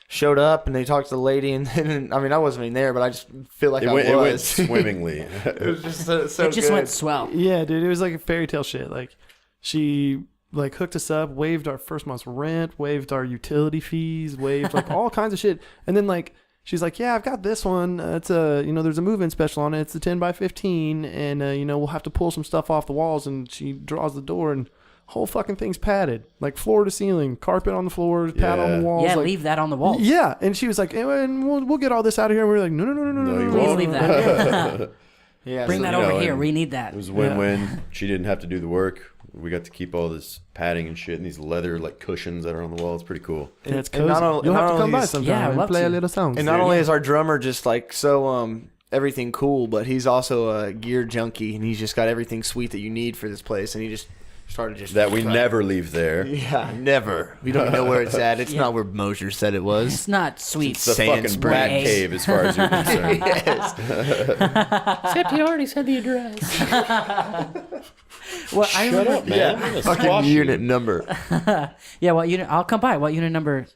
[SPEAKER 4] showed up, and they talked to the lady, and then I wasn't even there, but I just feel like
[SPEAKER 2] it went swimmingly.
[SPEAKER 4] It was just so
[SPEAKER 1] it just
[SPEAKER 4] good.
[SPEAKER 1] went swell.
[SPEAKER 3] Yeah, dude, it was like a fairy tale shit. Like, she hooked us up, waived our first month's rent, waived our utility fees, waived all kinds of shit, and then she's like, yeah, I've got this one. It's a, there's a move-in special on it. It's a 10 by 15, and we'll have to pull some stuff off the walls. And she draws the door, and whole fucking thing's padded, floor to ceiling, carpet on the floors, pad on the walls.
[SPEAKER 1] Yeah, leave that on the walls.
[SPEAKER 3] Yeah, and she was like, and we'll get all this out of here. And we were like, no,
[SPEAKER 1] Please leave that.
[SPEAKER 4] Yeah,
[SPEAKER 1] Bring that over here. We need that.
[SPEAKER 2] It was a win-win. Yeah. She didn't have to do the work. We got to keep all this padding and shit, and these leather cushions that are on the wall. It's pretty cool.
[SPEAKER 3] And it's cozy. You'll have to come by sometime and play a little song.
[SPEAKER 4] And not only is our drummer just so everything cool, but he's also a gear junkie, and he's just got everything sweet that you need for this place, and he just started
[SPEAKER 2] that we never leave there.
[SPEAKER 4] Yeah, never. We don't even know where it's at. It's not where Mosier said it was.
[SPEAKER 1] It's not sweet.
[SPEAKER 2] It's the fucking Rat Cave, as far as you're concerned.
[SPEAKER 4] Yes.
[SPEAKER 1] Except he already said the address. Well,
[SPEAKER 2] Shut up, man.
[SPEAKER 4] Yeah. Fucking unit number.
[SPEAKER 1] Yeah, what unit? I'll come by. What unit number?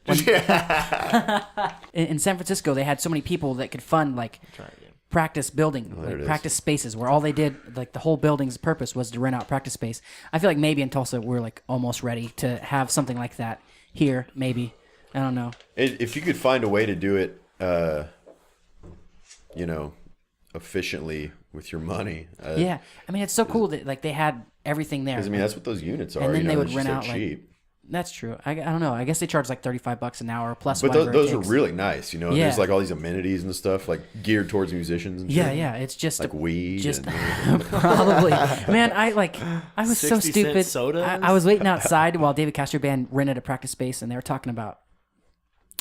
[SPEAKER 1] In San Francisco, they had so many people that could fund practice building, practice spaces, where all they did, the whole building's purpose was to rent out practice space. I feel like maybe in Tulsa we're almost ready to have something like that here. Maybe, I don't know.
[SPEAKER 2] If you could find a way to do it, efficiently with your money.
[SPEAKER 1] Yeah, it's so cool that they had everything there.
[SPEAKER 2] Because that's what those units are.
[SPEAKER 1] And then they would rent out
[SPEAKER 2] cheap.
[SPEAKER 1] That's true. I don't know. I guess they charge $35 an hour plus.
[SPEAKER 2] But those are really nice. Yeah. There's all these amenities and stuff geared towards musicians. And shit.
[SPEAKER 1] Yeah. It's just
[SPEAKER 2] weed.
[SPEAKER 1] Just probably. Man, I was so stupid. I was waiting outside while David Castro Band rented a practice space, and they were talking about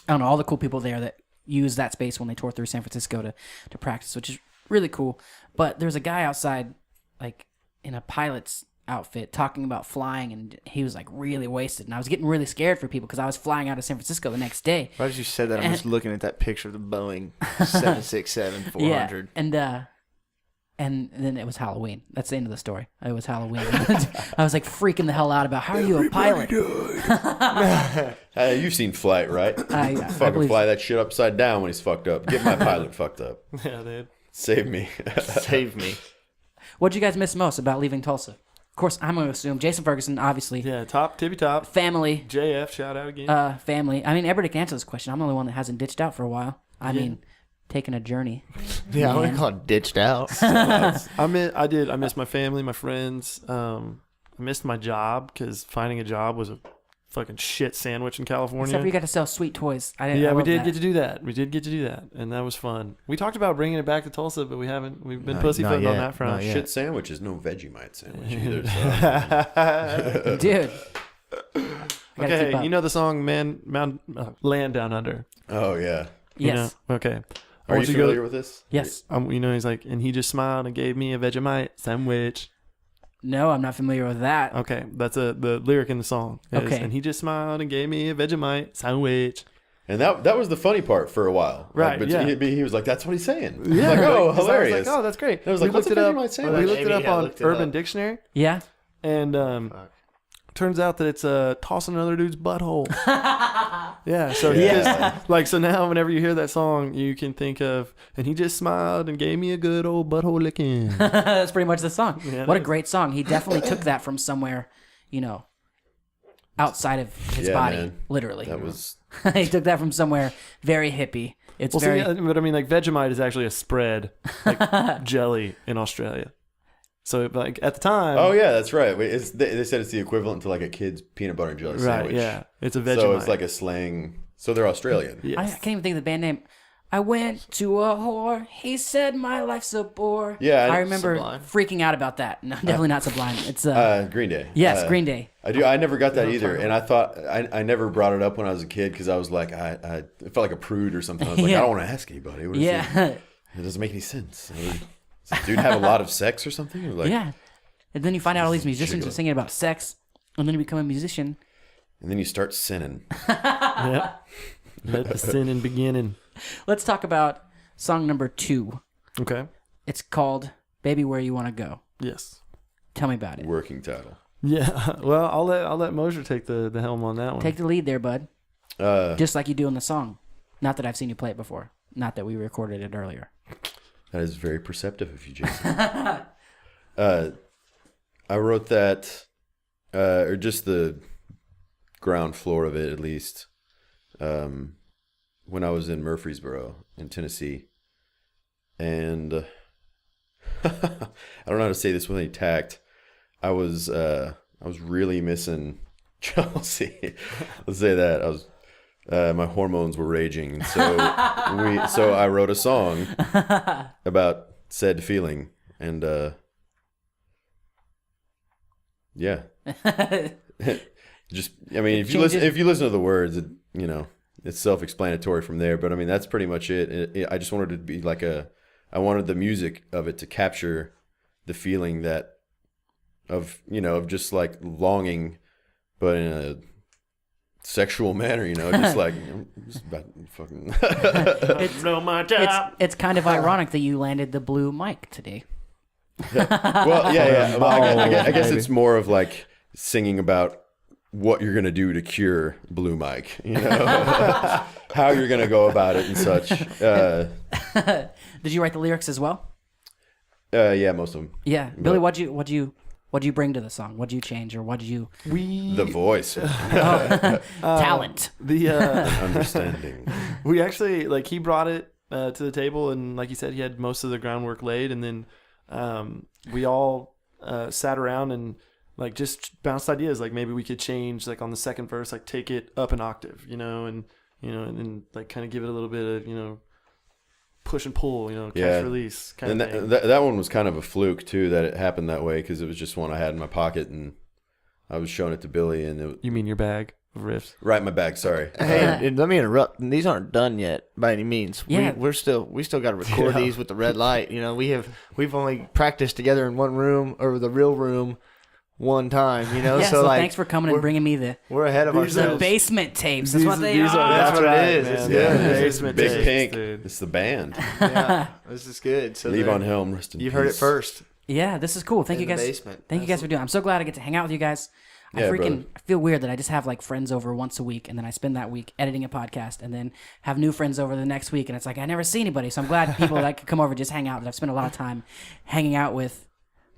[SPEAKER 1] all the cool people there that use that space when they tour through San Francisco to practice, which is really cool. But there's a guy outside, in a pilot's outfit, talking about flying, and he was really wasted, and I was getting really scared for people because I was flying out of San Francisco the next day.
[SPEAKER 4] Right as you said that, I'm just looking at that picture of the Boeing 767-400.
[SPEAKER 1] Yeah, and then it was Halloween. That's the end of the story. It was Halloween. I was freaking the hell out about, how are you a pilot?
[SPEAKER 2] You've seen Flight, right?
[SPEAKER 1] I
[SPEAKER 2] fucking fly that shit upside down when he's fucked up. Get my pilot fucked up.
[SPEAKER 3] Yeah, dude.
[SPEAKER 2] Save me.
[SPEAKER 4] Save me.
[SPEAKER 1] What'd you guys miss most about leaving Tulsa? Of course, I'm going to assume Jason Ferguson, obviously.
[SPEAKER 3] Yeah, tippy top.
[SPEAKER 1] Family.
[SPEAKER 3] JF, shout out again.
[SPEAKER 1] Family. Everybody can answer this question. I'm the only one that hasn't ditched out for a while. Taking a journey.
[SPEAKER 4] Yeah, I wouldn't call it ditched out.
[SPEAKER 3] I missed my family, my friends. I missed my job because finding a job was a fucking shit sandwich in California.
[SPEAKER 1] Except for you got to sell sweet toys.
[SPEAKER 3] We did get to do that. We did get to do that, and that was fun. We talked about bringing it back to Tulsa, but we haven't. We've been pussyfooting on that front.
[SPEAKER 2] Shit sandwich is no Vegemite sandwich either. So.
[SPEAKER 1] Dude, I gotta keep
[SPEAKER 3] Okay,
[SPEAKER 1] up.
[SPEAKER 3] you know the song Land Down Under?
[SPEAKER 2] Oh yeah.
[SPEAKER 3] You
[SPEAKER 1] Yes.
[SPEAKER 3] know? Okay. I
[SPEAKER 2] Are you
[SPEAKER 3] want to go-
[SPEAKER 2] familiar with this?
[SPEAKER 1] Yes.
[SPEAKER 3] You know, he's like, and he just smiled and gave me a Vegemite sandwich.
[SPEAKER 1] No, I'm not familiar with that.
[SPEAKER 3] Okay, that's the lyric in the song. Is,
[SPEAKER 1] Okay.
[SPEAKER 3] And he just smiled and gave me a Vegemite sandwich.
[SPEAKER 2] And that was the funny part for a while.
[SPEAKER 3] Right,
[SPEAKER 2] But
[SPEAKER 3] yeah.
[SPEAKER 2] he was like, "That's what he's saying."
[SPEAKER 3] Yeah.
[SPEAKER 2] Like, oh,
[SPEAKER 3] Like, 'cause
[SPEAKER 2] hilarious.
[SPEAKER 3] I was like, oh, that's great.
[SPEAKER 2] And I was like,
[SPEAKER 3] we
[SPEAKER 2] "What's
[SPEAKER 3] looked
[SPEAKER 2] a
[SPEAKER 3] it up.
[SPEAKER 2] Vegemite sandwich?"
[SPEAKER 3] We looked it
[SPEAKER 4] Maybe
[SPEAKER 3] up
[SPEAKER 4] I
[SPEAKER 3] on
[SPEAKER 4] looked it
[SPEAKER 3] Urban
[SPEAKER 4] up.
[SPEAKER 3] Dictionary,
[SPEAKER 1] Yeah.
[SPEAKER 3] and turns out that it's tossing another dude's butthole. Yeah. So he
[SPEAKER 2] Yeah.
[SPEAKER 3] just like so now whenever you hear that song, you can think of and he just smiled and gave me a good old butthole licking.
[SPEAKER 1] That's pretty much the song.
[SPEAKER 3] Yeah,
[SPEAKER 1] What a
[SPEAKER 3] it is.
[SPEAKER 1] great song. He definitely took that from somewhere, outside of his
[SPEAKER 2] Yeah,
[SPEAKER 1] body,
[SPEAKER 2] man.
[SPEAKER 1] literally.
[SPEAKER 2] That was
[SPEAKER 1] He took that from somewhere very hippie. It's
[SPEAKER 3] Well,
[SPEAKER 1] very
[SPEAKER 3] see, but I mean, like Vegemite is actually a spread, like jelly in Australia. So, like at the time,
[SPEAKER 2] Oh yeah, that's right. Wait, they said it's the equivalent to like a kid's peanut butter and jelly
[SPEAKER 3] right,
[SPEAKER 2] sandwich.
[SPEAKER 3] yeah, it's a Vegemite.
[SPEAKER 2] So it's like a slang. So they're Australian.
[SPEAKER 3] yes.
[SPEAKER 1] I can't even think of the band name. I went to a whore. He said my life's a bore.
[SPEAKER 2] Yeah,
[SPEAKER 1] I remember
[SPEAKER 4] Sublime.
[SPEAKER 1] freaking out about that. No, definitely not Sublime. It's
[SPEAKER 2] Green Day.
[SPEAKER 1] yes, Green Day.
[SPEAKER 2] I never got that either, and I thought I never brought it up when I was a kid because I was like I felt like a prude or something. I was like
[SPEAKER 1] Yeah.
[SPEAKER 2] I don't want to ask anybody. What is
[SPEAKER 1] Yeah,
[SPEAKER 2] it doesn't make any sense. Does this dude have a lot of sex or something? Or like,
[SPEAKER 1] yeah. And then you find out all these musicians
[SPEAKER 2] Sugar.
[SPEAKER 1] are singing about sex, and then you become a musician.
[SPEAKER 2] And then you start sinning.
[SPEAKER 3] Yep. Let the sinning beginning.
[SPEAKER 1] Let's talk about song number 2.
[SPEAKER 3] Okay.
[SPEAKER 1] It's called "Baby Where You Want to Go."
[SPEAKER 3] Yes.
[SPEAKER 1] Tell me about it.
[SPEAKER 2] Working title.
[SPEAKER 3] Yeah. Well, I'll let Mosier take the helm on that one.
[SPEAKER 1] Take the lead there, bud.
[SPEAKER 2] That
[SPEAKER 1] Just like you do in the song. Not that I've seen you play it before. Not that we recorded it earlier.
[SPEAKER 2] is very perceptive of you, Jason. I wrote that, or just the ground floor of it at least, when I was in Murfreesboro in Tennessee, and I don't know how to say this with any tact. I was really missing Chelsea. Let's say that I was. My hormones were raging, so I wrote a song about said feeling, and yeah. Just, I mean, if you listen to the words, it's self-explanatory from there. But I mean, that's pretty much it. I just wanted it to be like I wanted the music of it to capture the feeling of just like longing, but in a sexual manner, just like just about fucking.
[SPEAKER 1] It's kind of ironic that you landed the blue mic today.
[SPEAKER 2] Well, yeah. Well, I guess
[SPEAKER 3] baby.
[SPEAKER 2] it's more of like singing about what you're gonna do to cure blue mike, how you're gonna go about it and such.
[SPEAKER 1] Did you write the lyrics as well?
[SPEAKER 2] Yeah, most of them.
[SPEAKER 1] Yeah, Billy. What'd you bring to the song? What'd you change, or what'd you
[SPEAKER 2] The voice,
[SPEAKER 1] talent?
[SPEAKER 3] The
[SPEAKER 2] understanding.
[SPEAKER 3] we actually like he brought it to the table, and like you said, he had most of the groundwork laid, and then we all sat around and like just bounced ideas. Like maybe we could change like on the second verse, like take it up an octave, and then like kind of give it a little bit of push and pull, catch
[SPEAKER 2] Yeah.
[SPEAKER 3] release kind
[SPEAKER 2] And
[SPEAKER 3] of thing.
[SPEAKER 2] that one was kind of a fluke too, that it happened that way, because it was just one I had in my pocket, and I was showing it to Billy, and
[SPEAKER 3] You mean your bag of riffs?
[SPEAKER 2] right in my bag. Sorry.
[SPEAKER 4] Hey, and let me interrupt. These aren't done yet by any means.
[SPEAKER 1] Yeah.
[SPEAKER 4] We still got to record these with the red light. We've only practiced together in one room or the real room one time.
[SPEAKER 1] Yeah, so
[SPEAKER 4] like
[SPEAKER 1] thanks for coming and bringing me the
[SPEAKER 4] we're ahead of
[SPEAKER 3] These are
[SPEAKER 1] the
[SPEAKER 4] ourselves.
[SPEAKER 1] basement tapes. That's what they
[SPEAKER 3] These
[SPEAKER 1] are.
[SPEAKER 4] That's what it
[SPEAKER 3] right,
[SPEAKER 4] is.
[SPEAKER 3] man.
[SPEAKER 4] It's
[SPEAKER 3] Yeah,
[SPEAKER 4] good.
[SPEAKER 3] basement
[SPEAKER 2] Big
[SPEAKER 3] tapes,
[SPEAKER 2] Pink.
[SPEAKER 3] dude.
[SPEAKER 2] It's the band.
[SPEAKER 4] Yeah, this is good. So
[SPEAKER 2] Leave
[SPEAKER 4] there-
[SPEAKER 2] on Helm. Rest in
[SPEAKER 4] You've
[SPEAKER 2] peace.
[SPEAKER 4] heard it first.
[SPEAKER 1] Yeah, this is cool. Thank
[SPEAKER 4] In
[SPEAKER 1] you
[SPEAKER 4] the
[SPEAKER 1] guys.
[SPEAKER 4] basement.
[SPEAKER 1] Thank you guys for doing. I'm so glad I get to hang out with you guys. I
[SPEAKER 2] Yeah, brother.
[SPEAKER 1] feel weird that I just have like friends over once a week, and then I spend that week editing a podcast, and then have new friends over the next week, and it's like I never see anybody. So I'm glad people that could come over and just hang out that I've spent a lot of time hanging out with,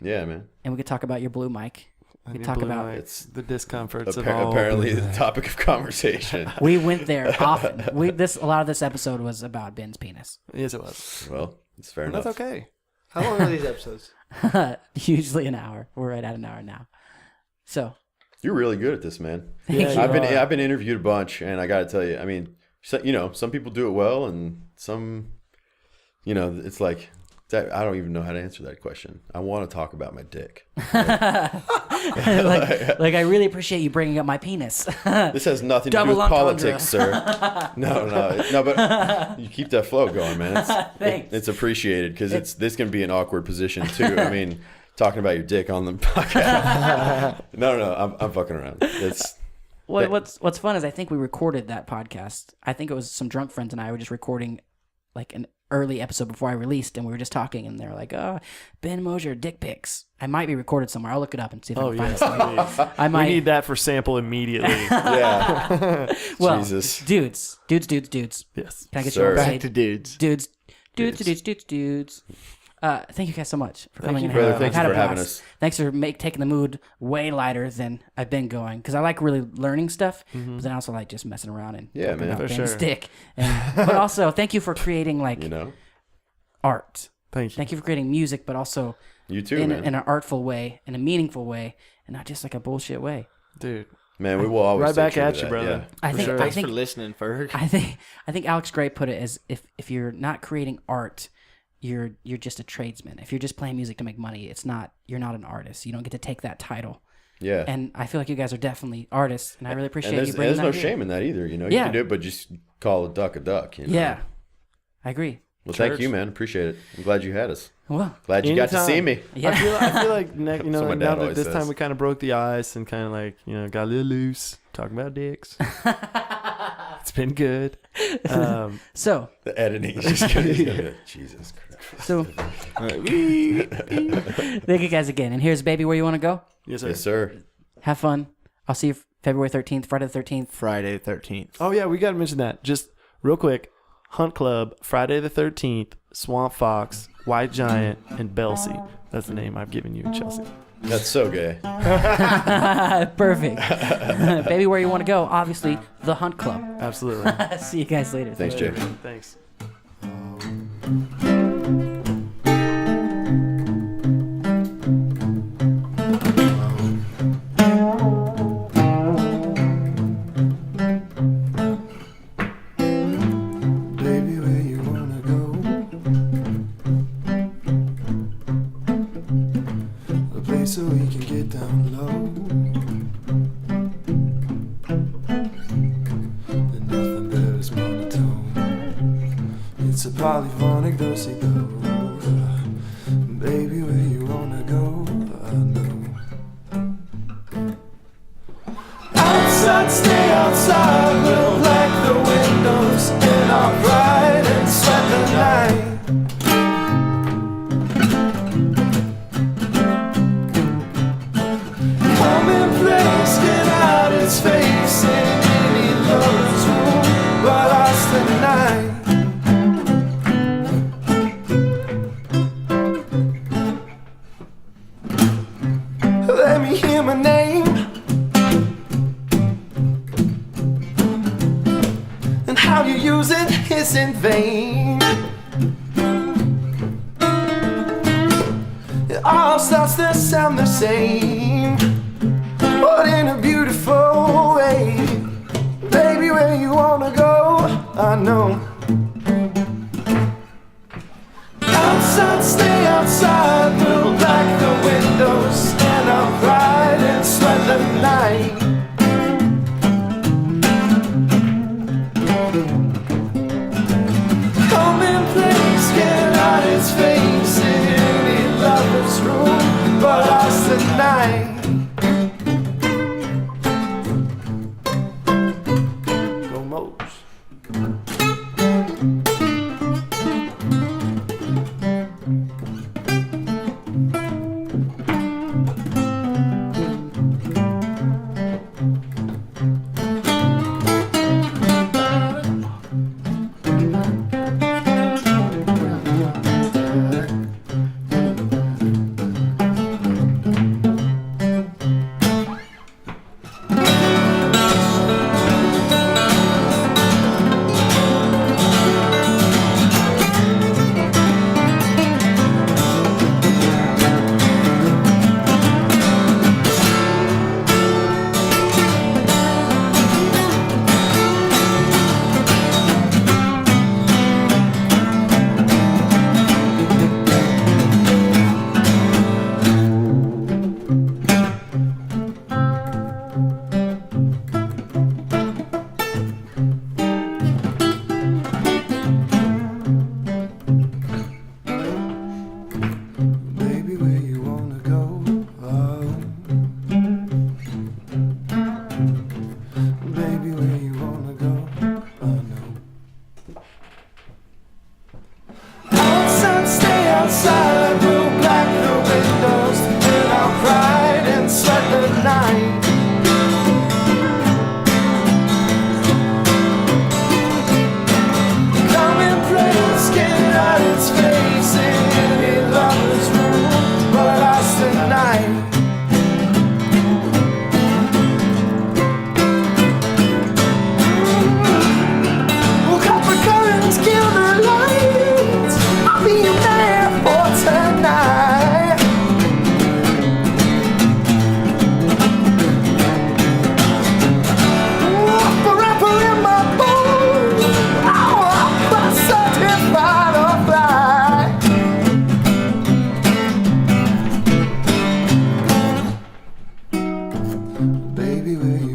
[SPEAKER 2] Yeah, man.
[SPEAKER 1] and we could talk about your blue mic. We
[SPEAKER 3] Your
[SPEAKER 1] talk
[SPEAKER 3] blue
[SPEAKER 1] about.
[SPEAKER 3] lights, the discomforts of all.
[SPEAKER 2] Apparently, the topic of conversation.
[SPEAKER 1] We went there often. A lot of this episode was about Ben's penis.
[SPEAKER 3] Yes, it was.
[SPEAKER 2] Well, it's fair
[SPEAKER 3] And
[SPEAKER 2] enough.
[SPEAKER 3] that's okay.
[SPEAKER 4] How long are these episodes?
[SPEAKER 1] Usually an hour. We're right at an hour now. So
[SPEAKER 2] You're really good at this, man.
[SPEAKER 1] thank you.
[SPEAKER 2] I've been interviewed a bunch, and I got to tell you, I mean, some people do it well, and some, it's like I don't even know how to answer that question. I want to talk about my dick.
[SPEAKER 1] like I really appreciate you bringing up my penis.
[SPEAKER 2] This has nothing to do
[SPEAKER 1] Double
[SPEAKER 2] with
[SPEAKER 1] entendre.
[SPEAKER 2] politics, sir. No, but you keep that flow going, man.
[SPEAKER 1] Thanks.
[SPEAKER 2] It's appreciated because this can be an awkward position too. I mean, talking about your dick on the podcast. No, I'm fucking around.
[SPEAKER 1] What's fun is I think we recorded that podcast. I think it was some drunk friends and I were just recording like an early episode before I released, and we were just talking, and they're like, "Oh, Ben Mosier dick pics." I might be recorded somewhere. I'll look it up and see if I can find it somewhere. I might.
[SPEAKER 3] We need that for sample immediately.
[SPEAKER 2] Yeah.
[SPEAKER 1] Well,
[SPEAKER 2] Jesus.
[SPEAKER 1] Dudes.
[SPEAKER 3] Yes.
[SPEAKER 1] Can I get
[SPEAKER 2] Sir.
[SPEAKER 1] you
[SPEAKER 4] Back to dudes.
[SPEAKER 1] Dudes. Thank you guys so much for coming in.
[SPEAKER 2] brother.
[SPEAKER 1] I've
[SPEAKER 2] Thanks
[SPEAKER 1] had a
[SPEAKER 2] for having
[SPEAKER 1] blast.
[SPEAKER 2] us.
[SPEAKER 1] Thanks for taking the mood way lighter than I've been going, because I like really learning stuff, but then I also like just messing around and
[SPEAKER 2] Yeah, man,
[SPEAKER 1] for
[SPEAKER 2] for
[SPEAKER 3] sure.
[SPEAKER 1] Stick. But also, thank you for creating art.
[SPEAKER 3] Thank you.
[SPEAKER 1] Thank you for creating music, but also
[SPEAKER 2] You too,
[SPEAKER 1] in
[SPEAKER 2] man.
[SPEAKER 1] an artful way, in a meaningful way, and not just like a bullshit way.
[SPEAKER 3] Dude.
[SPEAKER 2] Man, we will always
[SPEAKER 3] Right
[SPEAKER 2] stay
[SPEAKER 3] back
[SPEAKER 2] true to
[SPEAKER 3] at you,
[SPEAKER 2] that,
[SPEAKER 3] brother.
[SPEAKER 2] yeah.
[SPEAKER 1] I think
[SPEAKER 3] sure.
[SPEAKER 1] I
[SPEAKER 4] Thanks
[SPEAKER 1] think
[SPEAKER 4] for listening, Ferg.
[SPEAKER 1] I think Alex Gray put it as if you're not creating art, you're just a tradesman. If you're just playing music to make money, you're not an artist. You don't get to take that title.
[SPEAKER 2] Yeah.
[SPEAKER 1] And I feel like you guys are definitely artists, and I really appreciate
[SPEAKER 2] and
[SPEAKER 1] you
[SPEAKER 2] there's
[SPEAKER 1] bringing
[SPEAKER 2] no
[SPEAKER 1] that
[SPEAKER 2] shame in that either. You know,
[SPEAKER 1] Yeah.
[SPEAKER 2] you can do it, but just call a duck. You know?
[SPEAKER 1] Yeah, I agree.
[SPEAKER 2] Well, thank
[SPEAKER 3] Church.
[SPEAKER 2] you, man. Appreciate it. I'm glad you had us.
[SPEAKER 1] Well,
[SPEAKER 2] Glad you got to
[SPEAKER 3] Anytime.
[SPEAKER 2] see me.
[SPEAKER 1] yeah.
[SPEAKER 3] I feel like
[SPEAKER 2] That's what my
[SPEAKER 3] now
[SPEAKER 2] dad
[SPEAKER 3] that
[SPEAKER 2] always
[SPEAKER 3] this
[SPEAKER 2] says.
[SPEAKER 3] time we kind of broke the ice and kind of like, got a little loose, talking about dicks. It's been good.
[SPEAKER 1] So
[SPEAKER 2] The editing is just good. Jesus Christ.
[SPEAKER 1] thank you guys again. And here's Baby Where You Want to Go.
[SPEAKER 3] Yes, sir.
[SPEAKER 2] Yes, sir.
[SPEAKER 1] Have fun. I'll see you February 13th, Friday the 13th.
[SPEAKER 4] Friday the 13th.
[SPEAKER 3] Oh, yeah, we got to mention that. Just real quick. Hunt Club, Friday the 13th, Swampfox, White Giant, and Belsey. That's the name I've given you in Chelsea.
[SPEAKER 2] That's so gay.
[SPEAKER 1] Perfect. Baby Where You Want to Go. Obviously, the Hunt Club.
[SPEAKER 3] Absolutely.
[SPEAKER 1] See you guys later.
[SPEAKER 2] Thanks, Jake.
[SPEAKER 3] Thanks.
[SPEAKER 5] Baby, where you wanna go? A place where we can get down low. And nothing there is monotone. It's a polyphonic do-si-do. Baby, where you wanna go? I know. Outside, stay outside. We'll black the windows in our pride and sweat the night. Come in place, get out its face in any lover's room, but us tonight. Let me hear my name. And how you use it is in vain. It all starts to sound the same, but in a beautiful way. Baby, where you wanna go, I know. Outside, stay outside. We'll black the windows and I'll ride and sweat the night. Come in place, get out its face in any lover's room, but us tonight. Go Mose. Baby, where you